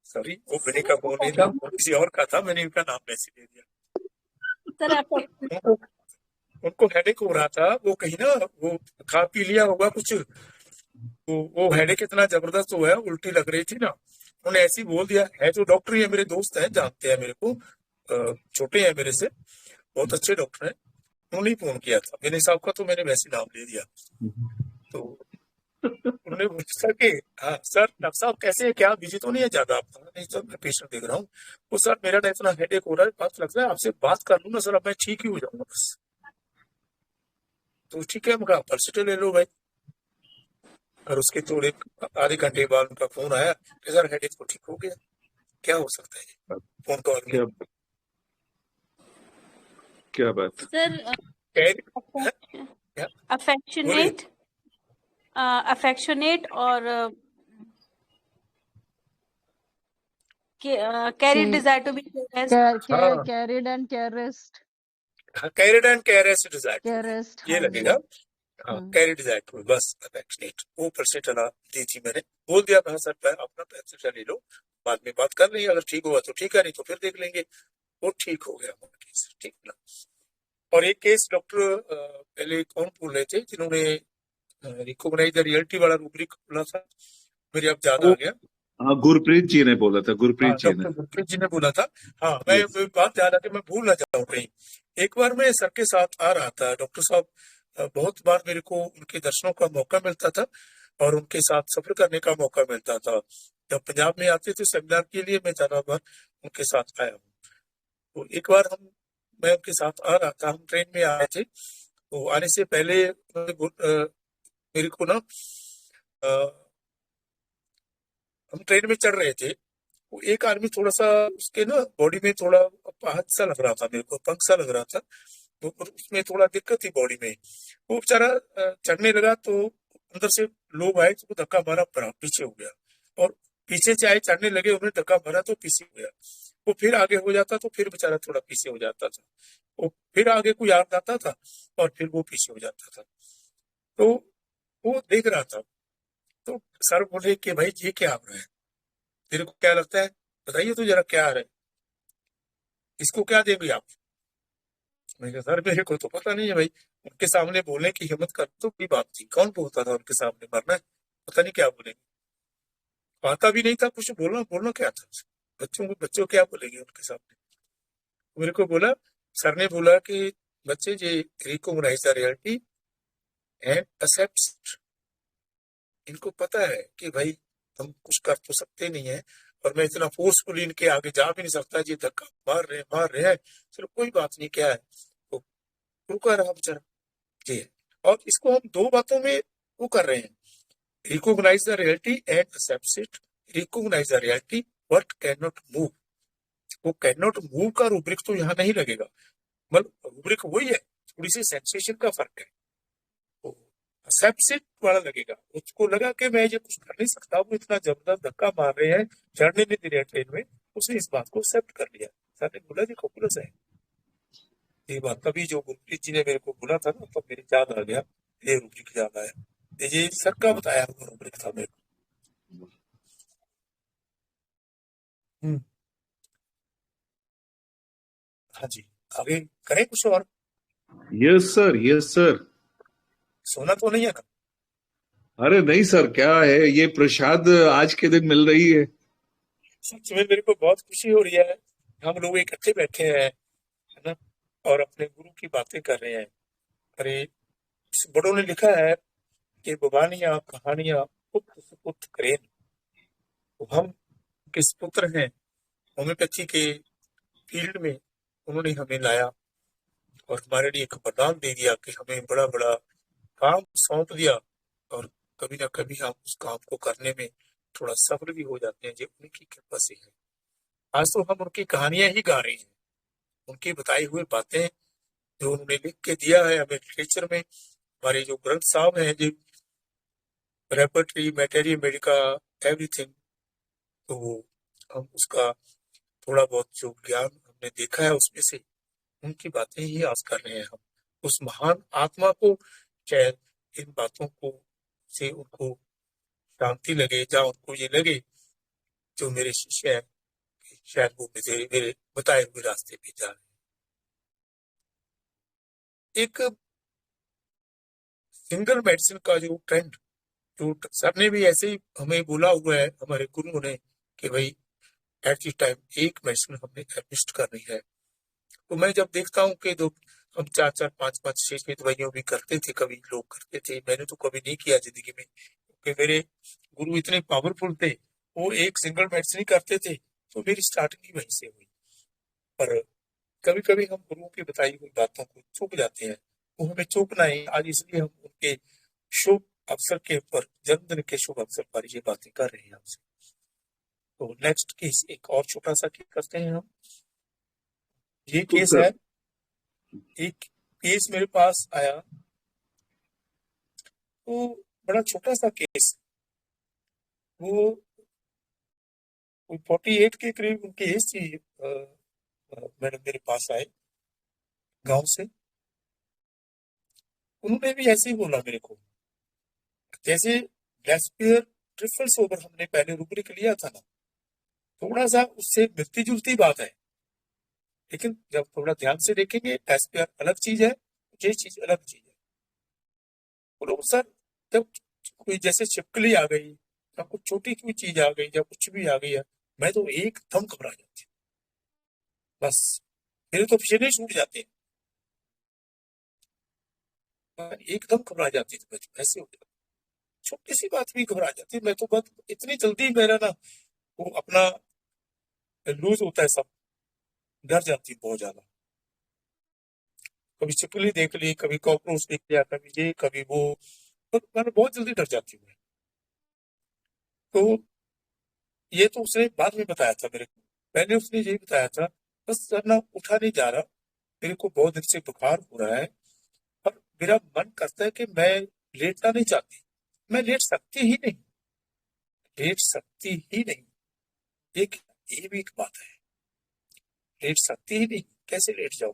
A: सॉरी वो विनय का फोन नहीं था, वो किसी और का था, मैंने उनका नाम मैसेज दे दिया।
E: सर आपका
A: उनको उनको हेडेक हो रहा था, वो कहीं ना वो खा पी लिया होगा कुछ, वो हेडेक इतना जबरदस्त हुआ है, उल्टी लग रही थी ना, उन्होंने ऐसे ही बोल दिया। है जो डॉक्टर ही है, मेरे दोस्त हैं, जानते हैं मेरे को, छोटे हैं मेरे से, बहुत अच्छे डॉक्टर हैं, उन्होंने ही फोन किया था। विनय साहब का तो मैंने वैसे नाम ले दिया, तो उन्होंने पूछा कि हाँ सर डॉक्टर साहब कैसे हैं, क्या बिजी तो नहीं है ज्यादा आप? नहीं सर मैं पेशेंट देख रहा हूँ। वो सर मेरा ना इतना हेडेक हो रहा है, बात लग रहा है आपसे बात कर लूँ ना सर, अब मैं ठीक ही हो जाऊंगा बस। तो ठीक है, मैं कहा पर्सिटे ले लो भाई। और उसके थोड़े आधे घंटे बाद उनका फोन आया कि सर हेडेक तो ठीक हो गया। क्या हो सकता है फोन कॉल में?
F: क्या क्या बात?
E: सर
A: क्या?
E: अफेक्शनेट अफेक्शनेट और कैरिड डिजायर टू बी
A: हाँ
G: Carried and caressed.
A: Carried and caressed desire,
G: Caressed,
A: ये
G: हाँ जी।
A: लगेगा। हाँ
G: हाँ।
A: कैरिड डिजायर बस अफेक्शनेट, वो पर्सेंट अला दी थी मैंने, बोल दिया मैं सर मैं अपना पैसे ले लो, बाद में बात कर लेंगे, अगर ठीक हुआ तो ठीक है, नहीं तो फिर देख लेंगे। वो ठीक हो गया हमारा केस, ठीक ना। और एक केस डॉक्टर पहले कौन बोल रहे थे जिन्होंने रिकॉग्नाइज द रियलिटी वाला रूब्रिक बोला था, मेरे अब याद आ गया।
F: हाँ, गुरप्रीत जी ने बोला था,
A: हाँ
F: गुरप्रीत जी ने।
A: डॉक्टर गुरप्रीत जी ने बोला था। हाँ मैं
F: Yes.
A: बात याद आती, मैं भूल ना जाऊं कहीं। एक बार मैं सर के साथ आ रहा था, डॉक्टर साहब बहुत बार मेरे को उनके दर्शनों का मौका मिलता था और उनके साथ सफर करने का मौका मिलता था। जब पंजाब में आते थे सेमिनार के लिए, मैं ज्यादा बार उनके साथ आया हूँ। तो एक बार मैं उनके साथ आ रहा था, हम ट्रेन में आए थे, तो आने से पहले मेरे को ना हम ट्रेन में चढ़ रहे थे, वो एक आदमी थोड़ा सा उसके ना बॉडी में थोड़ा अपहज सा लग रहा था, मेरे को पंख सा लग रहा था, तो उसमें थोड़ा दिक्कत थी बॉडी में। वो बेचारा चढ़ने लगा तो अंदर से लोग आए तो धक्का मारा, पीछे हो गया, और पीछे से आए चढ़ने लगे, उन्हें धक्का मारा तो पीछे हो गया। वो फिर आगे हो जाता तो फिर बेचारा थोड़ा पीछे हो जाता था, वो फिर आगे कोई आ जाता था और फिर वो पीछे हो जाता था। तो वो देख रहा था, तो सर बोले कि भाई ये क्या हो रहा है, तेरे को क्या लगता है, बताइए तो जरा क्या आ रहा है, इसको क्या देंगे आप? मैं कहा सर मेरे को तो पता नहीं है भाई, उनके सामने बोलने की हिम्मत कर तो कोई बात थी, कौन बोलता था उनके सामने मरना है, पता नहीं क्या बोलेंगे, आता भी नहीं था कुछ, बोलना बोलना क्या था, बच्चों क्या बोलेंगे उनके सामने। मेरे को बोला, सर ने बोला कि बच्चे ये recognise the reality and accept, इनको पता है कि भाई हम कुछ कर तो सकते नहीं है, और मैं इतना फोर्सफुली इनके आगे जा भी नहीं सकता, ये धक्का मार रहे हैं, चलो कोई बात नहीं, क्या है, तो रुका रहा बेचारा जी है। और इसको हम दो बातों में वो कर रहे हैं, recognise the reality and accept it. Recognise the reality but can not move, वो कैन नॉट मूव का रूब्रिक तो यहाँ नहीं लगेगा, मतलब रूब्रिक वही है, थोड़ी सी सेंसेशन का फर्क है, एक्सेप्ट वाला लगेगा। उसको लगा कि मैं ये कुछ कर नहीं सकता, वो इतना जबरदस्त धक्का मार रहे हैं, चढ़ने नहीं दे रहे ट्रेन में, उसने इस बात को एक्सेप्ट कर लिया। सर ने बोला जी कॉपुलस है ये बात, तभी जो गुरप्रीत जी ने मेरे को बोला था ना, तो मेरी याद आ गया, ये रूब्रिक याद आया, ये सर का बताया हुआ रूब्रिक था मेरे को। हाँ जी, आगे करें कुछ और?
F: Yes sir, yes sir.
A: सोना तो नहीं है ना?
F: अरे नहीं सर, क्या है ये प्रसाद आज के दिन मिल रही है।
A: सच में मेरे को बहुत खुशी हो रही है, हम लोग इकट्ठे बैठे हैं, है ना, और अपने गुरु की बातें कर रहे हैं। अरे बड़ों ने लिखा है कि बवानियां कहानियां पुत्र सुपुत्र करें, तो हम किस पुत्र हैं, होम्योपैथी के फील्ड में उन्होंने हमें लाया और हमारे लिए एक वरदान दे दिया कि हमें बड़ा बड़ा काम सौंप दिया, और कभी ना कभी हम उस काम को करने में थोड़ा सफल भी हो जाते हैं, जो उनकी कृपा से है। आज तो हम उनकी कहानियां ही गा रहे हैं, उनकी बताई हुई बातें जो उन्होंने लिख के दिया है हमें लिटरेचर में। हमारे जो ग्रंथ साहब हैं, जो रेपर्टरी, मैटेरिया मेडिका, एवरीथिंग, तो हम उसका थोड़ा बहुत जो ज्ञान हमने देखा है उसमें से उनकी बातें ही आज कर रहे हैं हम। उस महान आत्मा को शायद इन बातों को से उनको शांति लगे, या उनको ये लगे जो मेरे शिष्य हैं शायद वो मेरे बताए हुए रास्ते पे जा रहे हैं। एक सिंगल मेडिसिन का जो ट्रेंड, जो सर ने भी ऐसे ही हमें बोला हुआ है, हमारे गुरुओं ने, कि भाई एट दी टाइम एक मेडिसिन हमने एडमिस्ट करनी है। तो मैं जब देखता हूँ कि दो हम 4-4, 5-5, 6 दवाइयों भी करते थे, कभी लोग करते थे, मैंने तो कभी नहीं किया जिंदगी में, क्योंकि मेरे गुरु इतने पावरफुल थे, वो एक सिंगल मेडिसिन ही करते थे, तो मेरी स्टार्टिंग ही वहीं से हुई। पर कभी कभी हम गुरुओं की बताई हुई बातों को चूक जाते हैं, वो हमें चूकना है आज, इसलिए हम उनके शुभ अवसर के ऊपर, जन्मदिन के शुभ अवसर पर ये बातें कर रहे हैं आपसे। तो नेक्स्ट केस, एक और छोटा सा केस करते हैं हम। ये
F: तो
A: केस
F: सर,
A: है, एक केस मेरे पास आया, तो बड़ा छोटा सा केस, वो 48 के करीब उनकी एज थी। मैडम मेरे पास आए गांव से, उन्होंने भी ऐसे ही बोला मेरे को, जैसे गैस्पियर ट्रिफल सोबर हमने पहले रूब्रिक लिया था ना, थोड़ा सा उससे मिलती जुलती बात है, लेकिन जब थोड़ा ध्यान से देखेंगे गैस्पियर अलग चीज है, ये चीज अलग चीज है। बोलो सर, जब कोई जैसे छिपकली आ गई या कुछ छोटी कोई चीज आ गई या कुछ भी आ गई है, मैं तो एकदम घबरा जाती हूँ, बस मेरे तो पसीने छूट जाते हैं, मैं एकदम घबरा जाती थी, मैं तो ऐसे हो जाता, छोटी सी बात भी घबरा जाती, मैं तो बस इतनी जल्दी मेरा ना वो अपना लूज होता है सब, डर जाती है बहुत ज्यादा। कभी छिपकली देख ली, कभी कॉकरोच देख लिया, कभी ये कभी वो, तो मैं बहुत जल्दी डर जाती हूँ। तो ये तो उसने बाद में बताया था मेरे को, पहले उसने यही बताया था, बस सर ना उठा नहीं जा रहा, मेरे को बहुत दिन से बुखार हो रहा है, और मेरा मन करता है कि मैं लेटना नहीं चाहती, मैं लेट सकती ही नहीं, लेट सकती ही नहीं, एक ये भी एक बात है, लेट सकती ही नहीं, कैसे लेट जाऊं,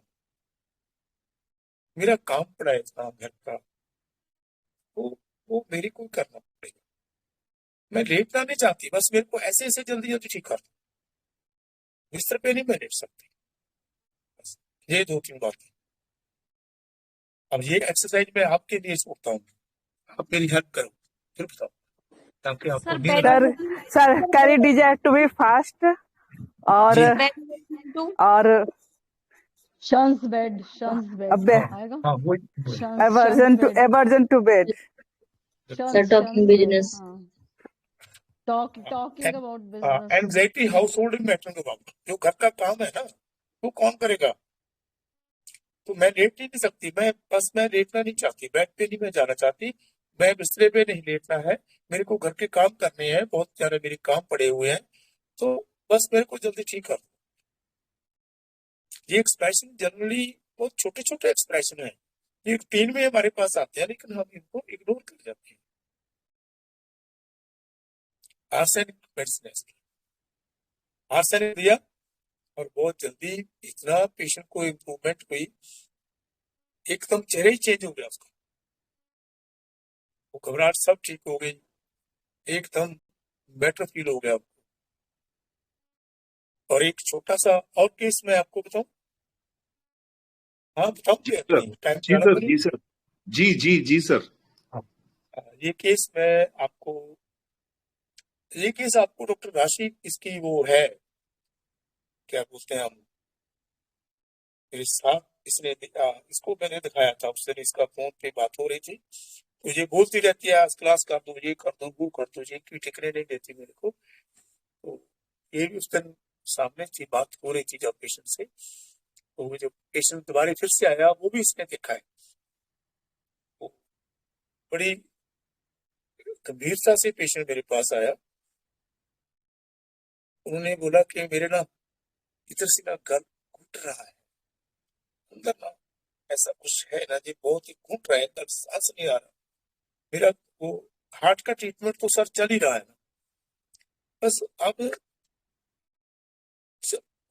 A: मेरा काम पड़ा है इतना घर का, तो वो मेरे को करना पड़ेगा, मैं लेटना नहीं चाहती, बस मेरे को ऐसे ऐसे जल्दी जल्दी ठीक कर दो, बिस्तर पे नहीं मैं लेट सकती, बस ये 2-3 बातें। अब ये एक्सरसाइज मैं आपके लिए सोचता हूँ, आप मेरी हेल्प करो, फिर बताओ, ताकि आपको
E: सर
A: नींद
E: बेड
A: आए।
B: Sir carry desire to be fast, और
A: जी
B: और
G: शंस बेड
B: अबे
A: हाँ
G: आएगा।
A: हाँ, वो
B: एवर्जन टू बेड,
G: शंस
H: talking
G: बेड।
H: business.
G: हाँ, talking about business.
A: Anxiety house holding matter about, जो घर का काम है ना वो कौन करेगा, तो मैं लेट ही नहीं सकती, मैं लेटना नहीं चाहती, बेड पे नहीं मैं जाना चाहती, मैं बिस्तरे पे नहीं लेटना है, मेरे को घर के काम करने हैं, बहुत सारे मेरे काम पड़े हुए हैं, तो बस मेरे को जल्दी ठीक कर दो। ये एक्सप्रेशन जनरली बहुत छोटे छोटे एक्सप्रेशन है, ये रूटीन में हमारे पास आते हैं, लेकिन हम इनको इग्नोर कर जाते हैं। आर्सेनिक मेडिसिन आर्सेनिक दिया, और बहुत जल्दी इतना पेशेंट को इम्प्रूवमेंट हुई, एकदम चेहरा ही चेंज हो गया उसका, वो घबराहट सब ठीक हो गई, एकदम बेटर फील हो गया। और एक छोटा सा और केस मैं आपको बताऊं, हाँ बताऊं
F: जी
A: क्या,
F: सर,
A: टाइम
F: जी
A: ज्यादा
F: सर,
A: तो नहीं?
F: जी सर, जी सर।
A: ये केस मैं आपको, ये केस आपको डॉक्टर राशि, इसकी वो है, क्या बोलते हैं हम, मेरे साथ इसने इसको मैंने दिखाया था उस दिन, इसका फोन पे बात हो रही थी, तो ये बोलती रहती है आज क्लास कर दो, ये कर दो, वो कर दो, ये क्यों टिकने नहीं देती मेरे को, तो ये भी उस दिन सामने थी, बात हो रही थी जब पेशेंट से, तो वो जो पेशेंट दोबारा फिर से आया, वो भी इसने देखा है, वो बड़ी गंभीरता से पेशेंट मेरे पास आया, उन्होंने बोला कि मेरे ना इधर से ना गल घुट रहा है, अंदर ना ऐसा कुछ है ना जी, बहुत ही घुट रहा है, अंदर सांस नहीं आ रहा। मेरा वो हार्ट का ट्रीटमेंट तो सर चल ही रहा है ना, बस अब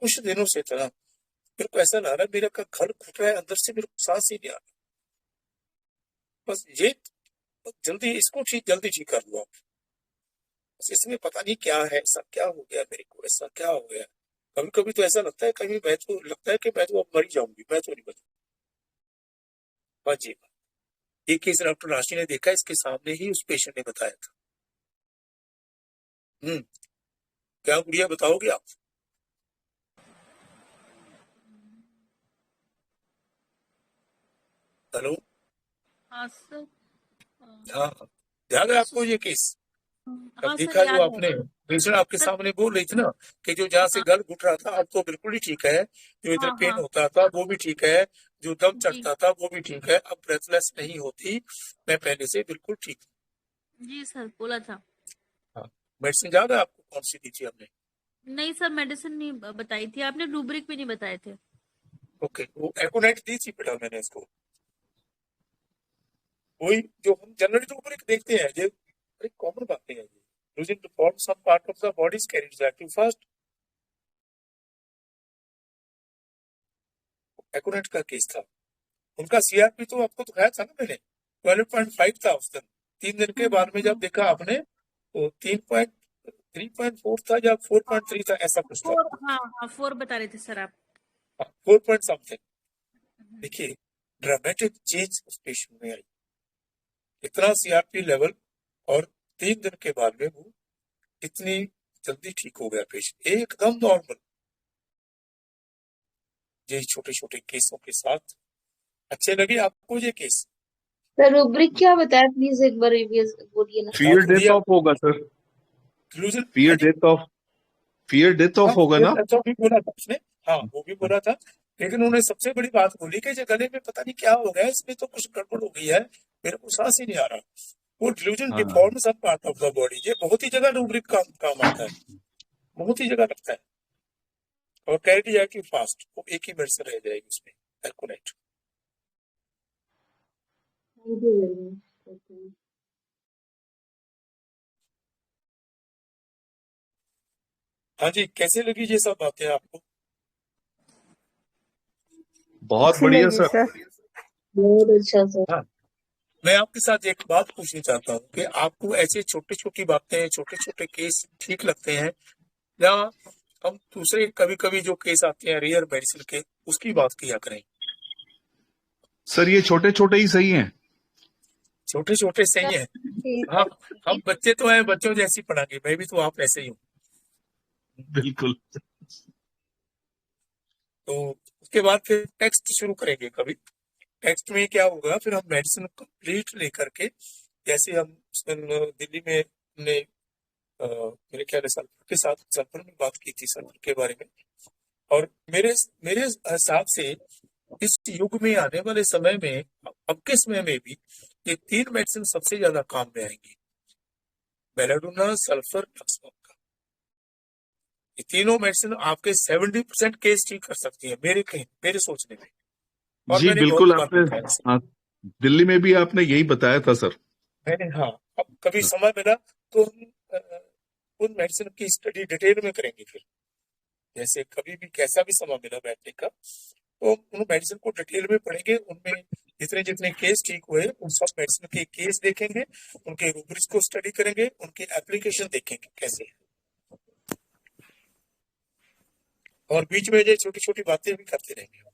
A: कुछ दिनों से था, मेरे को ऐसा लग रहा है मेरा का गल घुट रहा है, अंदर से मेरे को सांस ही नहीं आ रहा। बस ये जल्दी इसको जल्दी ठीक कर लो आप। बस इसमें पता नहीं क्या है, ऐसा क्या हो गया मेरे को, ऐसा क्या हो गया। कभी कभी तो ऐसा लगता है, कभी मैं तो लगता है कि मैं तो अब मर ही जाऊंगी, मैं तो नहीं बचूंगी। हाँ जी, ये केस डॉक्टर राशि ने देखा, इसके सामने ही उस पेशेंट ने बताया था। क्या गुड़िया बताओगे आप? हेलो?
E: हाँ सर।
A: हाँ, याद है आपको ये केस? अब
E: हाँ
A: देखा
E: सर,
A: जो
E: याद
A: आपने,
E: है
A: पेशेंट आपके
E: सर।
A: सामने बोल रही थी ना कि जो जहाँ से
E: हाँ
A: गल घुट रहा था अब तो बिल्कुल ही ठीक है, जो इधर
E: हाँ
A: पेन
E: हाँ
A: होता था वो भी ठीक है, जो दम
E: जी
A: चढ़ता था वो भी ठीक है, अब ब्रेथलेस नहीं होती, मैं पहले से बिल्कुल ठीक
E: जी सर, बोला था।
A: हूँ। हाँ, मेडिसिन याद है आपको कौन सी दी थी हमने?
E: नहीं सर, मेडिसिन नहीं बताई थी आपने, रूब्रिक भी नहीं बताए थे।
A: ओके, वो एकोनाइट दी थी बेटा मैंने इसको, वही जो हम जनरली तो ऊपर देखते हैं, ये बड़ी कॉमन बातें हैं। Losing to form some part of the body carriage active first. Aconite का केस था, उनका सीआरपी तो आपको दिखाया था ना मैंने, 12.5 था उस दिन। 3 दिन के बाद में जब देखा आपने तो 3.4 था या 4.3 था, ऐसा कुछ था।
E: 4, हाँ हाँ 4 बता रहे थे सर आप।
A: 4 पॉइंट समथिंग। देखिए ड्रामेटिक चेंज उस पेशेंट में आई, इतना सीआरपी लेवल, और 3 दिन के बाद में वो इतनी जल्दी ठीक हो गया पेशेंट, एकदम नॉर्मल। यही छोटे छोटे केसों के साथ अच्छे लगे आपको ये केस?
H: सर रूब्रिक क्या बताया, प्लीज एक बार रिव्यू बोलिए ना।
F: फियर डेथ
A: गुड़िया,
F: ऑफ होगा sir,
A: delusion,
F: fear death of, fear death of होगा ना।
A: अच्छा भी बोला था उसने, हाँ वो भी बोला था, लेकिन उन्होंने सबसे बड़ी बात बोली कि जो गले में पता नहीं क्या हो गया, इसमें तो कुछ गड़बड़ हो गई है, मेरे को सांस ही नहीं आ रहा। वो डिलूजन
F: हाँ
A: डिफॉर्म सब पार्ट ऑफ द बॉडी, ये बहुत ही जगह रूब्रिक काम आता है, बहुत ही जगह लगता है। और कैरिडियाक फास्ट, वो एक ही मेडिसिन रह जाएगी उसमें, aconite.
H: Thank you very much.
A: हाँ जी, कैसे लगी ये सब बातें आपको?
F: बहुत
B: अच्छी
F: बढ़िया
B: लगी
F: सर।
B: सर।
H: बहुत अच्छा सर।
A: हाँ, मैं आपके साथ एक बात पूछना चाहता हूँ कि आपको ऐसे छोटी छोटी बातें, छोटे छोटे केस ठीक लगते हैं, या हम दूसरे कभी कभी जो केस आते हैं रेयर मेडिसिन के, उसकी बात किया करें?
F: सर ये छोटे छोटे ही सही हैं।
A: छोटे छोटे सही है। हाँ, हम बच्चे तो हैं, बच्चों जैसी पढ़ाएंगे, मैं भी तो आप ऐसे ही हूँ।
F: बिल्कुल।
A: तो उसके बाद फिर टेक्स्ट शुरू करेंगे कभी। टेक्स्ट में क्या होगा, फिर हम मेडिसिन कंप्लीट लेकर के, जैसे हम दिल्ली में हमने मेरे ख्याल से सल्फर के साथ, सल्फर में बात की थी, सल्फर के बारे में। और मेरे मेरे हिसाब से इस युग में, आने वाले समय में, अब के समय में भी ये 3 मेडिसिन सबसे ज्यादा काम में आएंगी, बेलाडोना, सल्फर, नक्समोक। ये तीनों मेडिसिन आपके 70% केस ठीक कर सकती है, मेरे सोचने में। और
F: जी
A: मैंने
F: बिल्कुल,
A: बहुत बार
F: आपने
A: बताया इसे।
F: हाँ, दिल्ली में भी आपने यही बताया था सर।
A: मैंने, हाँ, अब कभी समय मिला तो हम उन मेडिसिन की स्टडी डिटेल में करेंगे फिर, जैसे कभी भी कैसा भी समय मिला बैठने का, तो उन मेडिसिन को डिटेल में पढ़ेंगे, उनमें जितने जितने केस ठीक हुए उन सब मेडिसिन के केस देखेंगे, उनके रूब्रिक्स को स्टडी करेंगे, उनके एप्लीकेशन देखेंगे कैसे है, और बीच में ये छोटी छोटी बातें भी करते रहेंगे।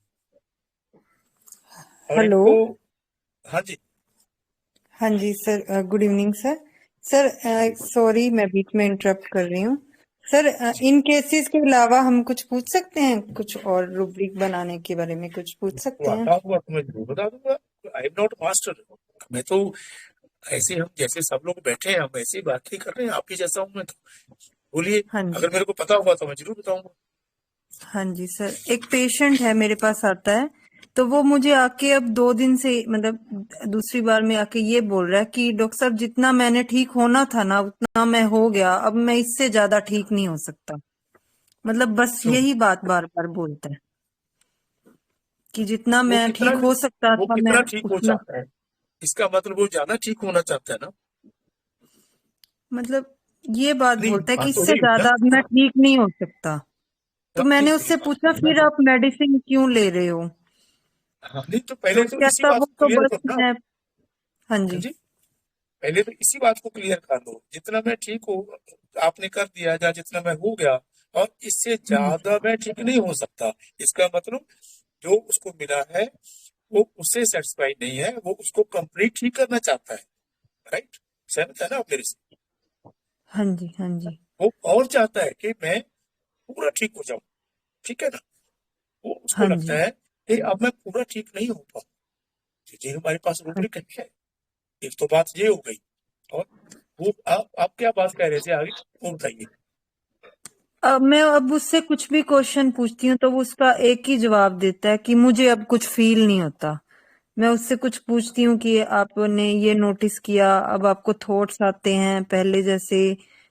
A: और
I: हेलो।
A: इनको, हाँ जी,
I: हाँ जी sir, good evening sir. Sir sorry मैं बीच में इंटरप्ट कर रही हूँ सर। इन केसेस के अलावा हम कुछ पूछ सकते हैं, कुछ और रूब्रिक बनाने के बारे में कुछ पूछ सकते हैं?
A: आता हुआ तुम्हें जरूर बता दूंगा। आई एम नॉट मास्टर, मैं तो ऐसे, हम जैसे सब लोग बैठे हैं, हम ऐसे ही बात ही कर रहे हैं, आप ही जैसा हूँ मैं तो। बोलिए,
I: हाँ जी,
A: अगर मेरे को पता होगा तो मैं जरूर बताऊंगा।
I: हाँ जी सर। एक पेशेंट है मेरे पास आता है, तो वो मुझे आके अब 2 दिन से, मतलब दूसरी बार में आके ये बोल रहा है कि डॉक्टर साहब जितना मैंने ठीक होना था ना उतना मैं हो गया, अब मैं इससे ज्यादा ठीक नहीं हो सकता। मतलब बस
A: तो
I: यही बात बार बार बोलता है कि जितना
A: वो
I: मैं
A: कितना
I: ठीक हो सकता
A: वो
I: था मैं
A: कितना ठीक हो
I: उतना,
A: जाता है, इसका मतलब वो ज्यादा ठीक होना चाहता है ना।
I: मतलब ये बात
A: नहीं,
I: बोलता है कि
A: बात तो
I: इससे
A: यही हुई ना।
I: ज्यादा अब मैं ठीक नहीं हो सकता। तो
A: नहीं
I: मैंने
A: नहीं,
I: उससे
A: बात
I: पूछा
A: तो
I: फिर आप मेडिसिन क्यों ले रहे हो?
A: हाँ, नहीं तो
I: तो
A: पहले तो इसी
I: कहता
A: बात
I: वो
A: को
I: तो
A: क्लियर
I: बस
A: करो ना।
I: मैं, हाँ
A: हाँ
I: जी,
A: जी, पहले तो इसी बात को क्लियर कर लो, जितना मैं ठीक हूँ आपने कर दिया, या जितना मैं हो गया, और इससे ज्यादा मैं ठीक नहीं हो सकता। इसका मतलब जो उसको मिला है वो उससे सेटिस्फाई नहीं है, वो उसको कंप्लीट ही करना चाहता है। राइट, सहमत है ना आप मेरे से?
I: हाँ जी, हाँ जी,
A: वो और चाहता है कि मैं पूरा ठीक हो जाऊं, ठीक है ना। वो उसको
I: हाँ
A: लगता
I: जी,
A: है कि अब मैं पूरा ठीक नहीं हो पाऊँ। तो ये हमारे पास
I: हाँ।
A: रूब्रिक है। एक तो बात ये हो गई, और वो आप क्या बात कह रहे थे आगे, वो बताइए।
I: अब मैं अब उससे कुछ भी क्वेश्चन पूछती हूँ तो वो उसका एक ही जवाब देता है कि मुझे अब कुछ फील नहीं होता। मैं उससे कुछ पूछती हूँ कि आपने ये नोटिस किया, अब आपको थॉट्स आते हैं पहले जैसे,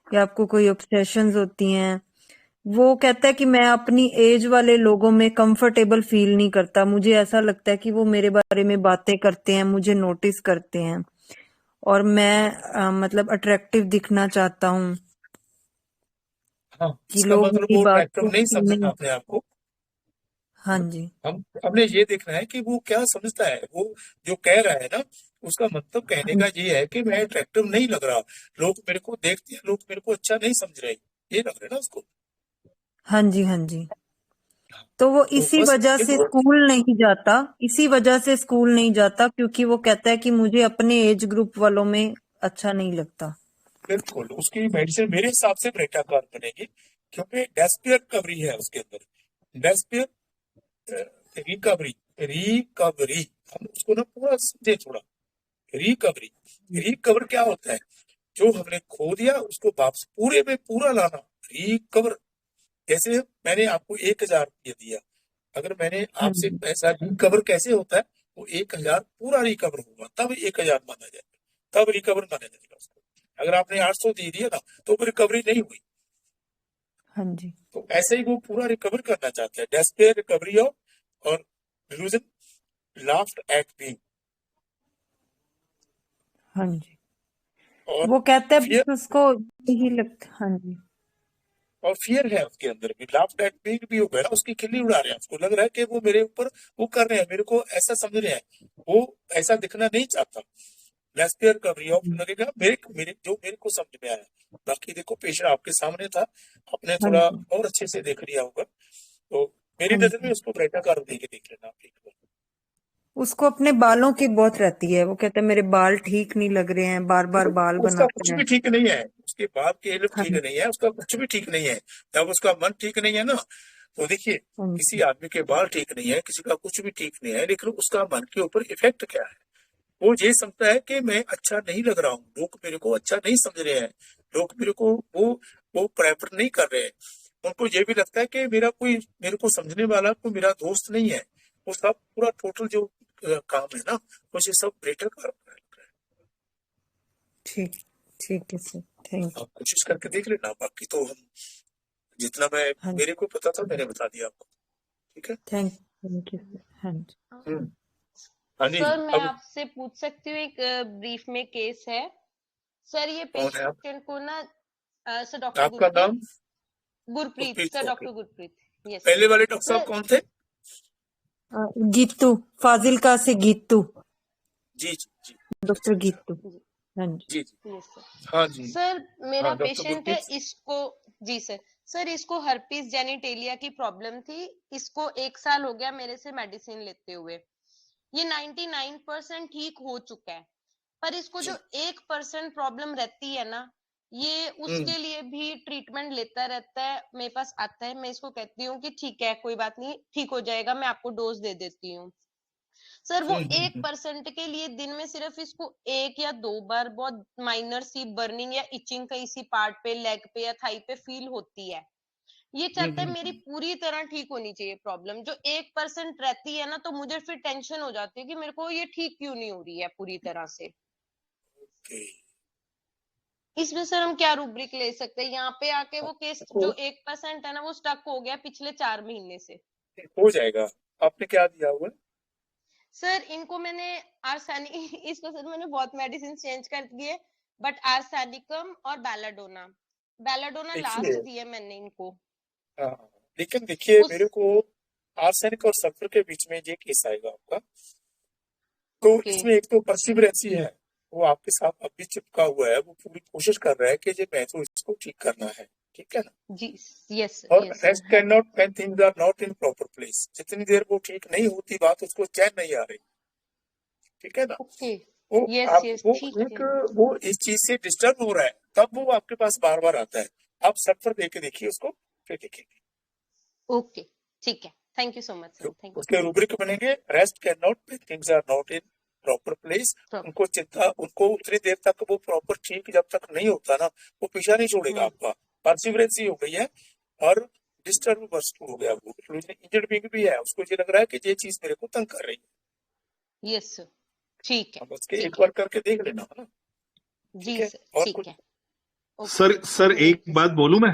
I: या आपको कोई ऑब्सेशंस होती हैं? वो कहता है कि मैं अपनी एज वाले लोगों में कंफर्टेबल फील नहीं करता, मुझे ऐसा लगता है कि वो मेरे बारे में बातें करते हैं, मुझे नोटिस करते हैं, और मैं मतलब अट्रैक्टिव दिखना चाहता हूँ
A: हाँ,
I: कि
A: इसका
I: लोग
A: मतलब
I: मेरी
A: वो
I: बात
A: अट्रैक्टिव
I: को
A: नहीं समझना
I: नहीं।
A: अपने आप को।
I: हाँ जी,
A: हम हमने ये देखना है कि वो क्या समझता है, वो जो कह रहा है ना, उसका मतलब कहने
I: हाँ,
A: का ये है कि मैं अट्रैक्टिव नहीं लग रहा, लोग मेरे को देखते हैं, लोग मेरे को अच्छा नहीं समझ रहे, ये लग रहा है ना उसको।
I: हाँ जी, हाँ जी। तो वो
A: तो
I: इसी
A: बस
I: वजह से
A: देखो,
I: स्कूल नहीं जाता, इसी वजह से स्कूल नहीं जाता क्योंकि वो कहता है कि मुझे अपने एज ग्रुप वालों में अच्छा नहीं लगता।
A: बिल्कुल उसकी मेडिसिन मेरे हिसाब से ब्रेटाकार बनेगी, क्योंकि डेस्पियर कवरी है उसके अंदर। डेस्पियर रिकवरी, रिकवरी, हम उसको ना पूरा समझे थोड़ा। रिकवरी, रिकवर क्या होता है? जो हमने खो दिया उसको वापस पूरे में पूरा लाना, रिकवर। जैसे मैंने आपको 1,000 रुपये दिया, अगर मैंने
I: हाँ
A: आपसे
I: जी,
A: पैसा रिकवर कैसे होता है, वो 1,000 पूरा रिकवर होगा तब 1,000 माना जाएगा, तब रिकवर माना जाएगा उसको। अगर आपने 800 दे दिया ना तो वो रिकवरी नहीं हुई।
I: हाँ जी,
A: तो ऐसे ही वो पूरा रिकवर करना चाहते हैं, डेस्पेयर रिकवरी ऑफ, और डिल्यूजन, लाफ्ट एट बीइंग,
I: हाँ जी।
A: और
I: वो कहता है
A: फियर,
I: बस उसको यही लगता, हाँ जी,
A: और फियर है उसके अंदर भी, लाफ्ट एट बीइंग भी हो गया ना, उसकी खिल्ली उड़ा रहे हैं, उसको लग रहा है कि वो मेरे ऊपर वो कर रहे हैं, मेरे को ऐसा समझ रहे हैं, वो ऐसा दिखना नहीं चाहता। लेस्बियर का ऑफ लगेगा मेरे मेरे जो मेरे को समझ में आया। बाकी देखो पेशेंट आपके सामने था, आपने
I: हाँ
A: थोड़ा
I: जी,
A: और अच्छे से देख लिया होगा, तो मेरी
I: हाँ
A: नजर में
I: जी।
A: उसको ब्रेटाकार दे के देख लेना आप एक बार।
I: उसको अपने बालों की बहुत रहती है, वो कहता है मेरे बाल ठीक नहीं लग रहे हैं, बार बार बाल
A: उसका कुछ
I: बनाता है।
A: भी ठीक नहीं है, उसके बाप के इल्म
I: हाँ
A: ठीक नहीं है, उसका कुछ भी ठीक नहीं है। जब उसका मन ठीक नहीं है ना, तो देखिए,
I: हाँ
A: किसी आदमी के बाल ठीक नहीं है, किसी का कुछ भी ठीक नहीं है, लेकिन उसका मन के ऊपर इफेक्ट क्या है? वो ये समझता है कि मैं अच्छा नहीं लग रहा हूँ, लोग मेरे को अच्छा नहीं समझ रहे हैं, लोग मेरे को वो प्रेफर नहीं कर रहे हैं। उनको ये भी लगता है कि मेरे को समझने वाला कोई मेरा दोस्त नहीं है। वो सब पूरा टोटल जो काम है ना, वो ये सब ब्रेटर कर रहा है।
I: ठीक, ठीक है सर, थैंक यू।
A: आप कोशिश करके देख लेना, बाकी तो हम जितना मैं
I: हाँ जी,
A: मेरे को पता था मैंने बता दिया आपको। ठीक है।
I: थैंक यू सर, हाँ जी।
A: हम्म। हाँ जी,
D: सर मैं
A: अब
D: आपसे पूछ सकती हूँ, एक ब्रीफ में केस है सर। ये
A: कौन है आप?
D: पेशेंट को ना सर डॉक्टर
A: आपका
D: गुरप्रीत,
A: नाम?
D: Gurpreet
A: Gurpreet,
D: sir,
A: okay.
D: Doctor Gurpreet. Yes
A: पहले वाले डॉक्टर साहब
D: सर।
A: कौन थे?
I: गीतू, फाजिलका से गीतू,
A: जी जी जी।
I: डॉक्टर
A: अच्छा अच्छा।
I: गीतू। हाँ जी,
A: जी जी।
D: Yes sir.
A: हाँ जी।
D: सर मेरा
A: हाँ, डॉक्टर
D: पेशेंट है,
A: गुरप्रीत।
D: इसको, जी सर, सर इसको हर्पीस जेनिटेलिया की प्रॉब्लम थी। इसको 1 साल हो गया मेरे से मेडिसिन लेते हुए। ये 99% ठीक हो चुका है, पर इसको जो
A: जी।
D: 1% प्रॉब्लम रहती है ना, ये
A: हम्म
D: उसके लिए भी ट्रीटमेंट लेता रहता है, मेरे पास आता है। मैं इसको कहती हूँ कि ठीक है कोई बात नहीं, ठीक हो जाएगा, मैं आपको डोज दे देती हूँ। सर वो एक
A: हम्म।
D: परसेंट के लिए दिन में सिर्फ इसको 1 या 2 बार बहुत माइनर सी बर्निंग या इचिंग कहीं सी पार्ट पे, लेग पे या थाई पे फील होती है। ये चाहता है मेरी
A: हम्म।
D: पूरी तरह ठीक होनी चाहिए प्रॉब्लम। जो 1% रहती है ना, तो मुझे फिर टेंशन हो जाती है कि मेरे को ये ठीक क्यों नहीं हो रही है पूरी तरह से।
A: ओके।
D: इसमें सर हम क्या रूब्रिक ले सकते हैं? यहाँ पे आके वो केस जो 1% है ना वो स्टक हो गया पिछले 4 महीने से।
A: हो जाएगा। आपने क्या दिया हुआ है?
D: सर इनको मैंने आर्सेनिक इसको सर मैंने बहुत मेडिसिन चेंज कर दिए, बट आर्सेनिकम और बेलाडोना लास्ट
A: देखिए,
D: दिए मैंने इनको।
A: हाँ, लेकिन देखिए
D: उस
A: मेरे को आर्सेनिक और सल्फर के बीच में ये केस आएगा आपका, तो
D: ओके
A: इसमें एक तो परसिवरेंसी है, वो आपके साथ अभी चिपका हुआ है, वो पूरी कोशिश कर रहा है कि ये मैं तो इसको ठीक करना है, ठीक है ना।
D: जी यस
A: और
D: yes
A: rest
D: sir
A: can not when things are not in proper place, जितनी देर वो ठीक नहीं होती बात, उसको चैन नहीं आ रही, ठीक है ना।
D: ओके
A: वो
D: यस
A: आप
D: यस
A: वो
D: ठीक
A: एक
D: है
A: वो इस चीज से डिस्टर्ब हो रहा है, तब वो आपके पास बार बार आता है। आप सल्फर दे के देखिए उसको, फिर देखेंगे।
D: ओके ठीक है, thank you so much sir,
A: तो
D: थैंक यू।
A: उसके रूब्रिक बनेंगे, rest can not when things are not in proper place. उनको चिंता, उनको उतनी देर तक वो प्रॉपर ठीक जब तक नहीं होता ना, वो पीछा नहीं छोड़ेगा आपका। परसिवरेंसी हो गई है और डिस्टर्ब हो गया, वो इंजर्ड बीइंग भी है, उसको ये लग रहा है कि ये चीज मेरे को तंग कर रही है।
D: यस सर ठीक है
A: अब उसके एक
D: ठीक
A: बार
D: है
A: करके देख लेना है ना,
D: जी
A: ठीक है।
D: सर
A: और
D: ठीक
A: कुछ?
D: है ओके
F: सर एक बात बोलूं मैं?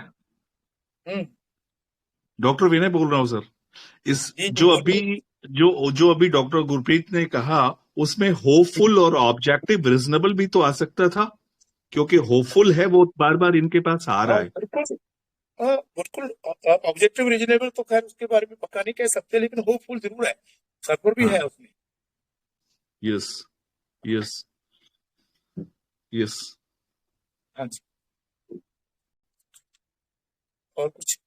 A: हम्म,
F: डॉक्टर विनय बोल रहा हूं सर। इस
A: जी जी
F: जो
A: बोलिए।
F: अभी जो अभी डॉक्टर गुरप्रीत ने कहा, उसमें होपफुल और ऑब्जेक्टिव रिजनेबल भी तो आ सकता था, क्योंकि होपफुल है वो बार बार इनके पास आ रहा
A: हाँ
F: है।
A: बिल्कुल, हाँ बिल्कुल। ऑब्जेक्टिव रीजनेबल तो खैर उसके बारे में पक्का नहीं कह सकते, लेकिन होपफुल जरूर है, सफर भी
F: हाँ,
A: है उसमें।
F: Yes yes yes.
A: हाँ जी। और कुछ?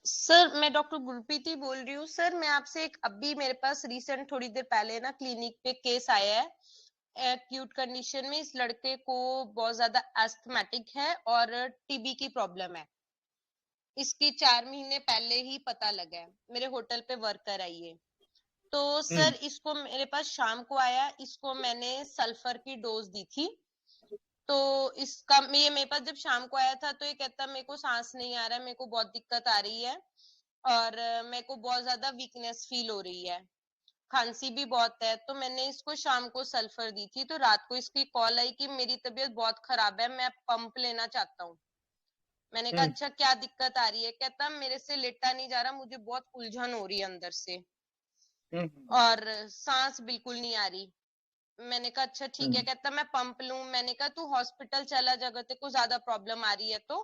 D: सर मैं डॉक्टर गुरप्रीत ही बोल रही हूँ। सर मैं आपसे एक अभी मेरे पास रिसेंट थोड़ी देर पहले ना क्लिनिक पे केस आया है एक्यूट कंडीशन में। इस लड़के को बहुत ज्यादा एस्थमेटिक है और टीबी की प्रॉब्लम है। इसकी 4 महीने पहले ही पता लगा है, मेरे होटल पे वर्कर आई है। तो सर इसको मेरे पास शाम को आया, इसको मैंने सल्फर की डोज दी थी। तो इसका ये मेरे पास जब शाम को आया था तो ये कहता मेरे को सांस नहीं आ रहा है, मेरे को बहुत दिक्कत आ रही है और मेरे को बहुत ज्यादा वीकनेस फील हो रही है, खांसी भी बहुत है। तो मैंने इसको शाम को सल्फर दी थी, तो रात को इसकी कॉल आई कि मेरी तबीयत बहुत खराब है, मैं पंप लेना चाहता हूँ। मैंने कहा अच्छा क्या दिक्कत आ रही है? कहता मेरे से लेटा नहीं जा रहा, मुझे बहुत उलझन हो रही है अंदर से और सांस बिल्कुल नहीं आ रही। मैंने कहा अच्छा ठीक है। कहता मैं पंप लूं। मैंने कहा तू हॉस्पिटल चला जा, अगर तेरे को ज्यादा प्रॉब्लम आ रही है तो।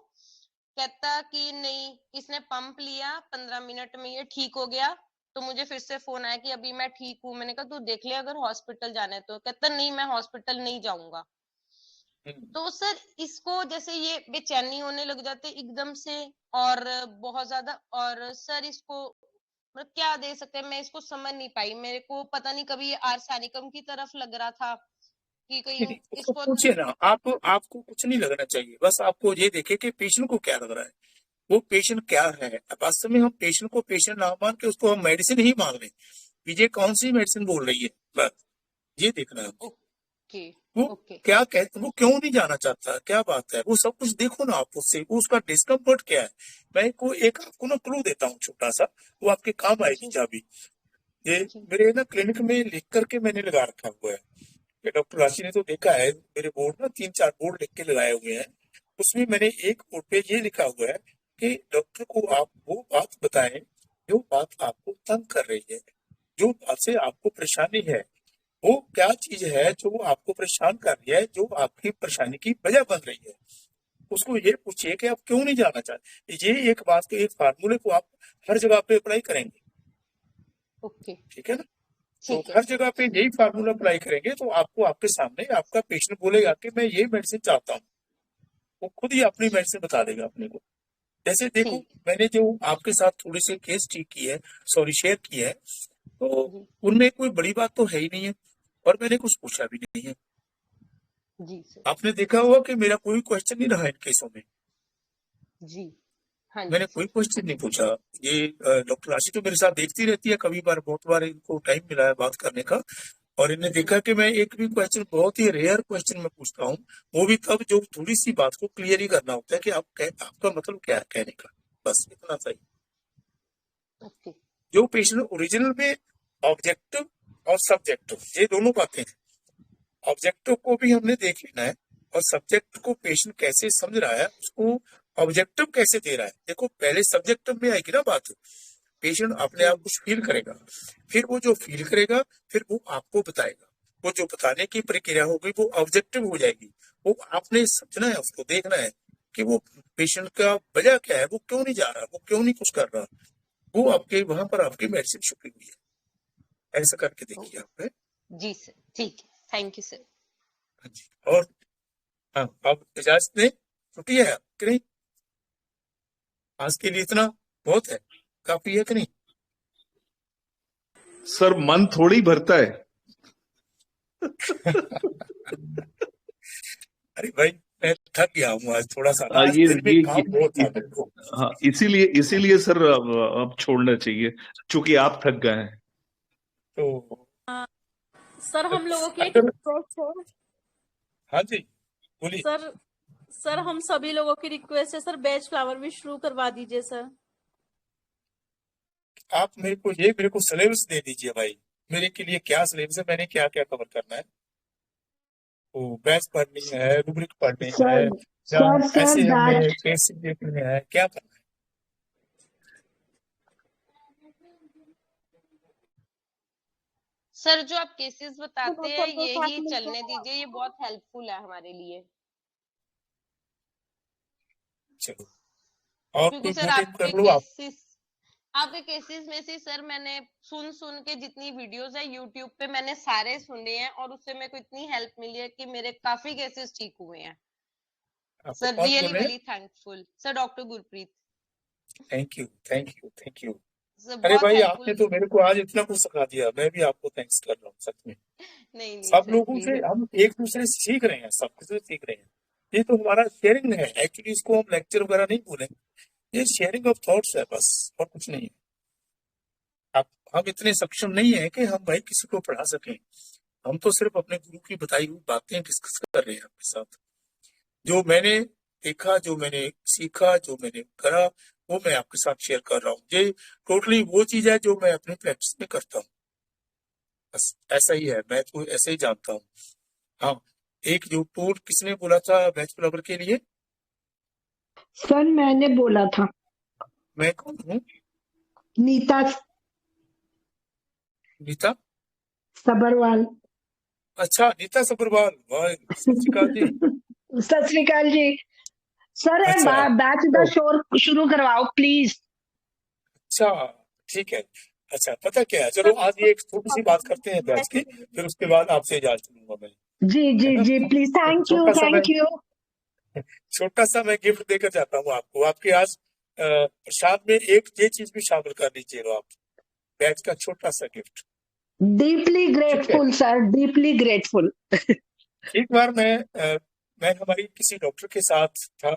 D: कहता कि नहीं। इसने पंप लिया, 15 मिनट में ये ठीक हो गया। तो मुझे फिर से फोन आया कि अभी मैं ठीक हूँ। मैंने कहा तू देख ले अगर हॉस्पिटल जाना है तो। कहता नहीं मैं हॉस्पिटल नहीं जाऊंगा। तो सर इसको जैसे ये बेचैनी होने लग जाते एकदम से और बहुत ज्यादा, और सर इसको मतलब क्या दे सकते हैं, मैं इसको समझ नहीं पाई। मेरे को पता नहीं, कभी ये आर्सेनिकम की तरफ लग रहा था कि कहीं
A: नहीं, उसको
D: इसको।
A: पूछिए ना आप, आपको कुछ नहीं लगना चाहिए, बस आपको ये देखे कि पेशेंट को क्या लग रहा है, वो पेशेंट क्या है। वास्तव में हम पेशेंट को पेशेंट ना मान के उसको हम मेडिसिन ही मान लें, ये कौन सी मेडिसिन बोल रही है, बस ये देखना है।
D: ओके
A: वो
D: ओके
A: क्या कहते, वो क्यों नहीं जाना चाहता, क्या बात है, वो सब कुछ देखो ना आप उससे, वो उसका डिस्कम्फर्ट क्या है। मैं को एक आपको ना क्लू देता हूँ छोटा सा, वो आपके काम आएगी चाबी। ये मेरे ना क्लिनिक में लिख करके मैंने लगा रखा हुआ है, डॉक्टर राशि ने तो देखा है, मेरे बोर्ड ना 3-4 बोर्ड लिख के लगाए हुए हैं। उसमें मैंने एक बोर्ड पे ये लिखा हुआ है कि डॉक्टर को आप वो बात बताएं जो बात आपको तंग कर रही है, जो बात से आपको परेशानी है। वो क्या चीज है जो आपको परेशान कर रही है, जो आपकी परेशानी की वजह बन रही है। उसको ये पूछिए कि आप क्यों नहीं जाना चाहते। ये एक बात के एक फार्मूले को आप हर जगह पे अप्लाई करेंगे,
D: ओके
A: ठीक है ना। तो
D: ठीक है
A: हर जगह पे यही फार्मूला अप्लाई करेंगे तो आपको आपके सामने आपका पेशेंट बोलेगा कि मैं ये मेडिसिन चाहता हूँ, वो खुद ही अपनी मेडिसिन बता देगा अपने को। जैसे देखो
D: ठीक
A: मैंने जो आपके साथ थोड़ी सी केस ठीक की है, सॉरी शेयर की है, तो
D: जी
A: उनमें कोई बड़ी बात तो है ही नहीं है और मैंने कुछ पूछा भी नहीं है।
D: जी सर
A: आपने देखा होगा कि मेरा कोई क्वेश्चन नहीं रहा इन केसों में,
D: जी हाँ
A: मैंने
D: जी
A: कोई
D: सर
A: क्वेश्चन नहीं पूछा। ये डॉक्टर राशि तो मेरे साथ देखती रहती है, कभी बार बहुत बार इनको टाइम मिला है बात करने का, और इन्हें देखा कि मैं एक भी क्वेश्चन, बहुत ही रेयर क्वेश्चन मैं पूछता हूँ, वो भी तब जो थोड़ी सी बात को क्लियर ही करना होता है कि आपका मतलब क्या है कहने का, बस इतना सही।
D: ओके
A: जो पेशेंट ओरिजिनल में ऑब्जेक्टिव और सब्जेक्टिव, ये दोनों बातें हैं। ऑब्जेक्टिव को भी हमने देख लेना है और सब्जेक्ट को पेशेंट कैसे समझ रहा है, उसको ऑब्जेक्टिव कैसे दे रहा है। देखो पहले सब्जेक्टिव में आएगी ना बात, पेशेंट अपने आप कुछ फील करेगा, फिर वो जो फील करेगा फिर वो आपको बताएगा, वो जो बताने की प्रक्रिया होगी वो ऑब्जेक्टिव हो जाएगी। वो आपने समझना है, उसको देखना है कि वो पेशेंट का वजह क्या है, वो क्यों नहीं जा रहा, वो क्यों नहीं कुछ कर रहा, वो आपके वहां पर आपकी मेडिसिन छुपी हुई है। ऐसा करके देखिए आप। हैं?
D: जी सर, ठीक है, थैंक यू सर।
A: हाँ जी। और हाँ, अब इजाजत दें, छुट्टी है कि नहीं? आज के लिए इतना बहुत है, काफी है कि नहीं?
F: सर मन थोड़ी भरता है।
A: अरे भाई मैं थक गया हूँ आज थोड़ा सा, आज
F: ये
A: दिन में
F: ये
A: काम बहुत था मेरे को।
F: हाँ, इसीलिए सर अब छोड़ना चाहिए, चूंकि आप थक गए हैं।
A: तो
E: सर हम लोगों की एक
A: अगर
E: रिक्वेस्ट है
A: हाँ जी बोलिए।
E: सर। सर हम सभी लोगों की रिक्वेस्ट है सर, बेच फ्लावर भी शुरू करवा दीजिए सर।
A: आप मेरे को सिलेबस दे दीजिए भाई, मेरे के लिए क्या सिलेबस है, मैंने क्या क्या कवर करना है। वो बैच पढ़नी है, रूब्रिक पढ़नी है,
H: सर
A: या
H: सर
A: ऐसे हमने
H: बैच
A: केस देखने हैं, क्या करना है?
D: सर जो आप केसेस बताते हैं यही चलने दीजिए, ये बहुत हेल्पफुल है हमारे लिए।
A: चलो और
D: क्योंकि
A: कोई
D: सर
A: नोट कर लो आप।
D: आपके केसेस में से सर मैंने सुन के जितनी वीडियोस है यूट्यूब पे मैंने सारे सुने हैं और उससे मेरे को इतनी हेल्प मिली है कि मेरे काफी केसेस ठीक हुए हैं।
A: आपको
D: सर
A: कौन
D: रियली
A: बोल रहे हैं?
D: Very thankful sir, doctor Gurpreet.
A: Thank you thank you thank you.
D: Sir
A: अरे
D: बहुत
A: भाई आपने
D: हेल्पफुल।
A: तो मेरे को आज इतना कुछ सिखा दिया, मैं भी आपको थैंक्स कर रहा हूँ सच में।
D: नहीं
A: सब
D: सर
A: लोगों से
D: प्लीज।
A: हम एक दूसरे से सीख रहे हैं, सब कुछ सीख रहे हैं। ये तो हमारा शेयरिंग है एक्चुअली, इसको हम लेक्चर वगैरह नहीं बोलेंगे, ये शेयरिंग ऑफ थॉट्स है बस, और कुछ नहीं है। अब हम इतने सक्षम नहीं है कि हम भाई किसी को पढ़ा सकें, हम तो सिर्फ अपने गुरु की बताई हुई बातें डिस्कस कर रहे हैं आपके साथ। जो मैंने देखा, जो मैंने सीखा, जो मैंने करा, वो मैं आपके साथ शेयर कर रहा हूँ। ये टोटली वो चीज है जो मैं अपनी प्रैक्टिस में करता हूँ, बस ऐसा ही है, मैं तो ऐसे ही जानता हूँ। हाँ, एक जो टूल किसने बोला था बैच फ्लावर के लिए?
H: सर मैंने बोला था,
A: मैं कौन हूँ?
H: नीता
A: नीता?
H: सबरवाल।
A: अच्छा, नीता सब्रवाल, वाह, सत श्री अकाल जी।
H: सत श्री अकाल जी। सर
A: अच्छा
H: बैच द शोर शुरू करवाओ प्लीज।
A: अच्छा, ठीक है। अच्छा पता क्या है, चलो आज ये एक छोटी सी बात करते हैं बैच की, फिर उसके बाद आपसे इजाजत लूंगा मैं,
H: जी
A: है
H: जी
A: ना?
H: जी प्लीज,
A: एक
H: थैंक यू।
A: छोटा सा मैं गिफ्ट देकर जाता हूँ आपको। आपके आज प्रसाद में एक ये चीज भी शामिल कर लीजिएगा आप, बैच का छोटा सा गिफ्ट।
H: डीपली
A: ठीक है।
H: Grateful sir, deeply grateful.
A: एक बार मैं हमारी किसी डॉक्टर के साथ था,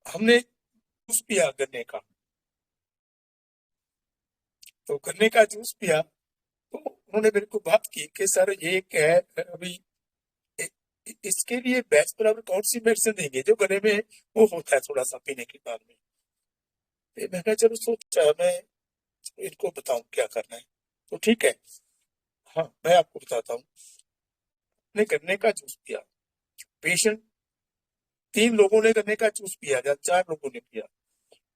A: हमने जूस पिया गन्ने का, तो गन्ने का जूस पिया, तो उन्होंने मेरे को बात की कि सर ये क्या है अभी, इसके लिए बैच बराबर कौन सी मेडिसिन देंगे जो गले में वो होता है थोड़ा सा पीने के बाद में। मैंने चलो सोचा मैं इनको बताऊं क्या करना है, तो ठीक है, हाँ मैं आपको बताता हूँ। ने गन्ने का जूस पिया, पेशेंट 3 लोगों ने गन्ने का जूस पिया या 4 लोगों ने पिया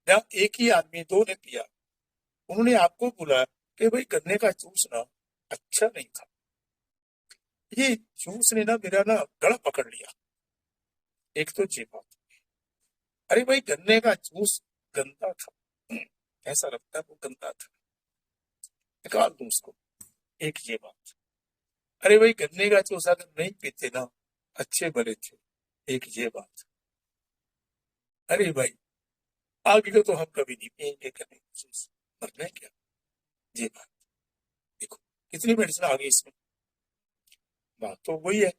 A: या एक ही आदमी 2 ने पिया, उन्होंने आपको बोला कि भाई गन्ने का जूस ना अच्छा नहीं था। ये जूस ने ना मेरा ना गला पकड़ लिया, एक तो ये बात। अरे भाई गन्ने का जूस गंदा था, ऐसा लगता है वो गंदा था, निकाल दूं उसको, एक ये बात। अरे भाई गन्ने का जूस अगर नहीं पीते ना अच्छे भले थे, एक ये बात। अरे भाई आगे का तो हम कभी नहीं पियेंगे गन्ने का जूस, मरना है क्या, ये बात। देखो कितनी मेडिसिन आ गई इसमें, बात तो वही है,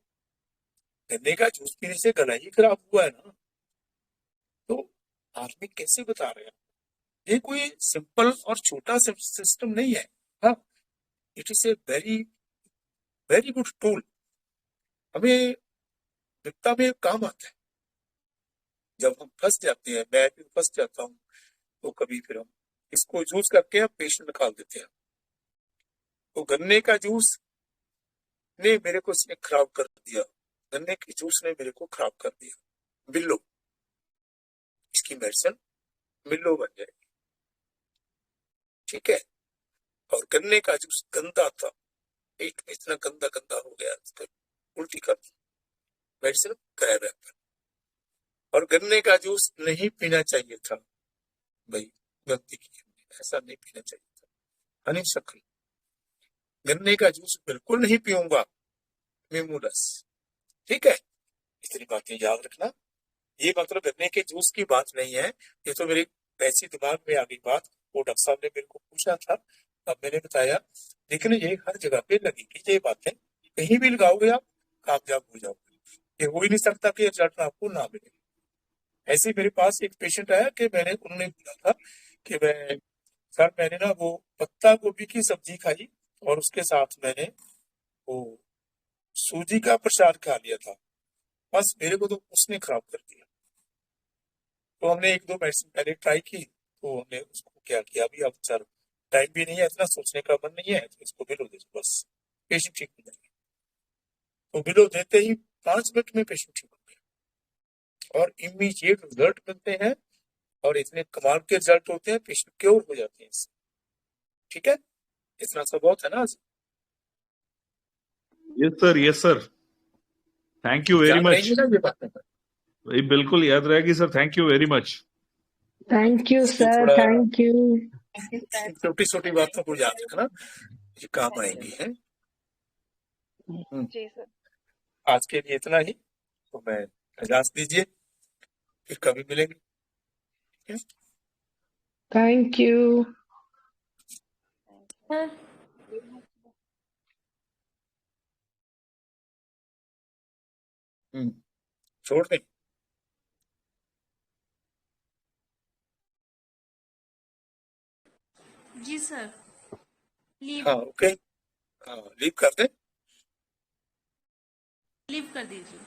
A: गन्ने का जूस पीने से गला ही खराब हुआ है ना। तो आदमी कैसे बता रहे हैं, ये कोई सिंपल और छोटा सिस्टम नहीं है। हाँ, it is a very very good tool, हमें विपदा में काम आता है। जब हम फंस जाते हैं, मैं भी फंस जाता हूँ, तो कभी फिर हम इसको यूज करके हम पेशेंट निकाल देते हैं। तो गन्ने का जूस ने मेरे को इसने खराब कर दिया, गन्ने के जूस ने मेरे को खराब कर दिया। बिल्लो, इसकी मेडिसिन बिल्लो बन जाएगी, ठीक है। और गन्ने का जूस गंदा था, पेट में इतना गंदा गंदा हो गया, उसका उल्टी कर दी, मेडिसिन गायब है। और गन्ने का जूस नहीं पीना चाहिए था भाई, गलती की हमने, ऐसा नहीं पीना चाहिए था। हनी शक्ल, गन्ने का जूस बिल्कुल नहीं पीऊंगा, मीमूलस, ठीक है। इतनी बातें याद रखना। ये मतलब गन्ने के जूस की बात नहीं है, ये तो मेरे ऐसी दिमाग में आ गई बात, वो डॉक्टर साहब ने मेरे को पूछा था, अब मैंने बताया। लेकिन ये हर जगह पे लगेगी ये बातें, कहीं भी लगाओगे आप कामयाब हो जाओगे। ये हो ही नहीं सकता कि रिजल्ट आपको ना मिले। ऐसे मेरे पास एक पेशेंट आया कि उन्होंने बोला था कि सर मैंने ना वो पत्ता गोभी की सब्जी खाई और उसके साथ मैंने वो सूजी का प्रसाद खा लिया था, बस मेरे को तो उसने खराब कर दिया। तो हमने 1-2 मेडिसिन पहले ट्राई की, तो हमने उसको क्या किया, अभी अब सर टाइम भी नहीं है, इतना सोचने का मन नहीं है, तो इसको बिलो दे दो, बस पेशेंट ठीक हो जाएगा। तो बिलो देते ही 5 मिनट में पेशेंट ठीक हो गया और इमीडिएट रिजल्ट मिलते हैं, और इतने कमाल के रिजल्ट होते हैं, पेशेंट क्योर हो जाते हैं इससे, ठीक है। इतना सब बहुत है ना आज।
F: Yes sir, thank you very
A: याद
F: मच।
A: रहेंगी ना ये बातें,
F: बिल्कुल याद रहेगी sir, thank you very much.
G: Thank you
A: इसलिए
G: सर,
A: थोड़ा
G: थैंक यू।
A: छोटी छोटी बातों को याद रखना, ये काम आएंगी है।
C: जी सर।
A: आज के लिए इतना ही, तो मैं इजाजत दीजिए, फिर कभी मिलेंगे, ठीक है?
G: Thank you.
E: सर
A: छोड़ दें।
E: जी सर, लीव
A: हाँ ओके, हाँ लीव कर दें।
E: लीव कर दीजिए।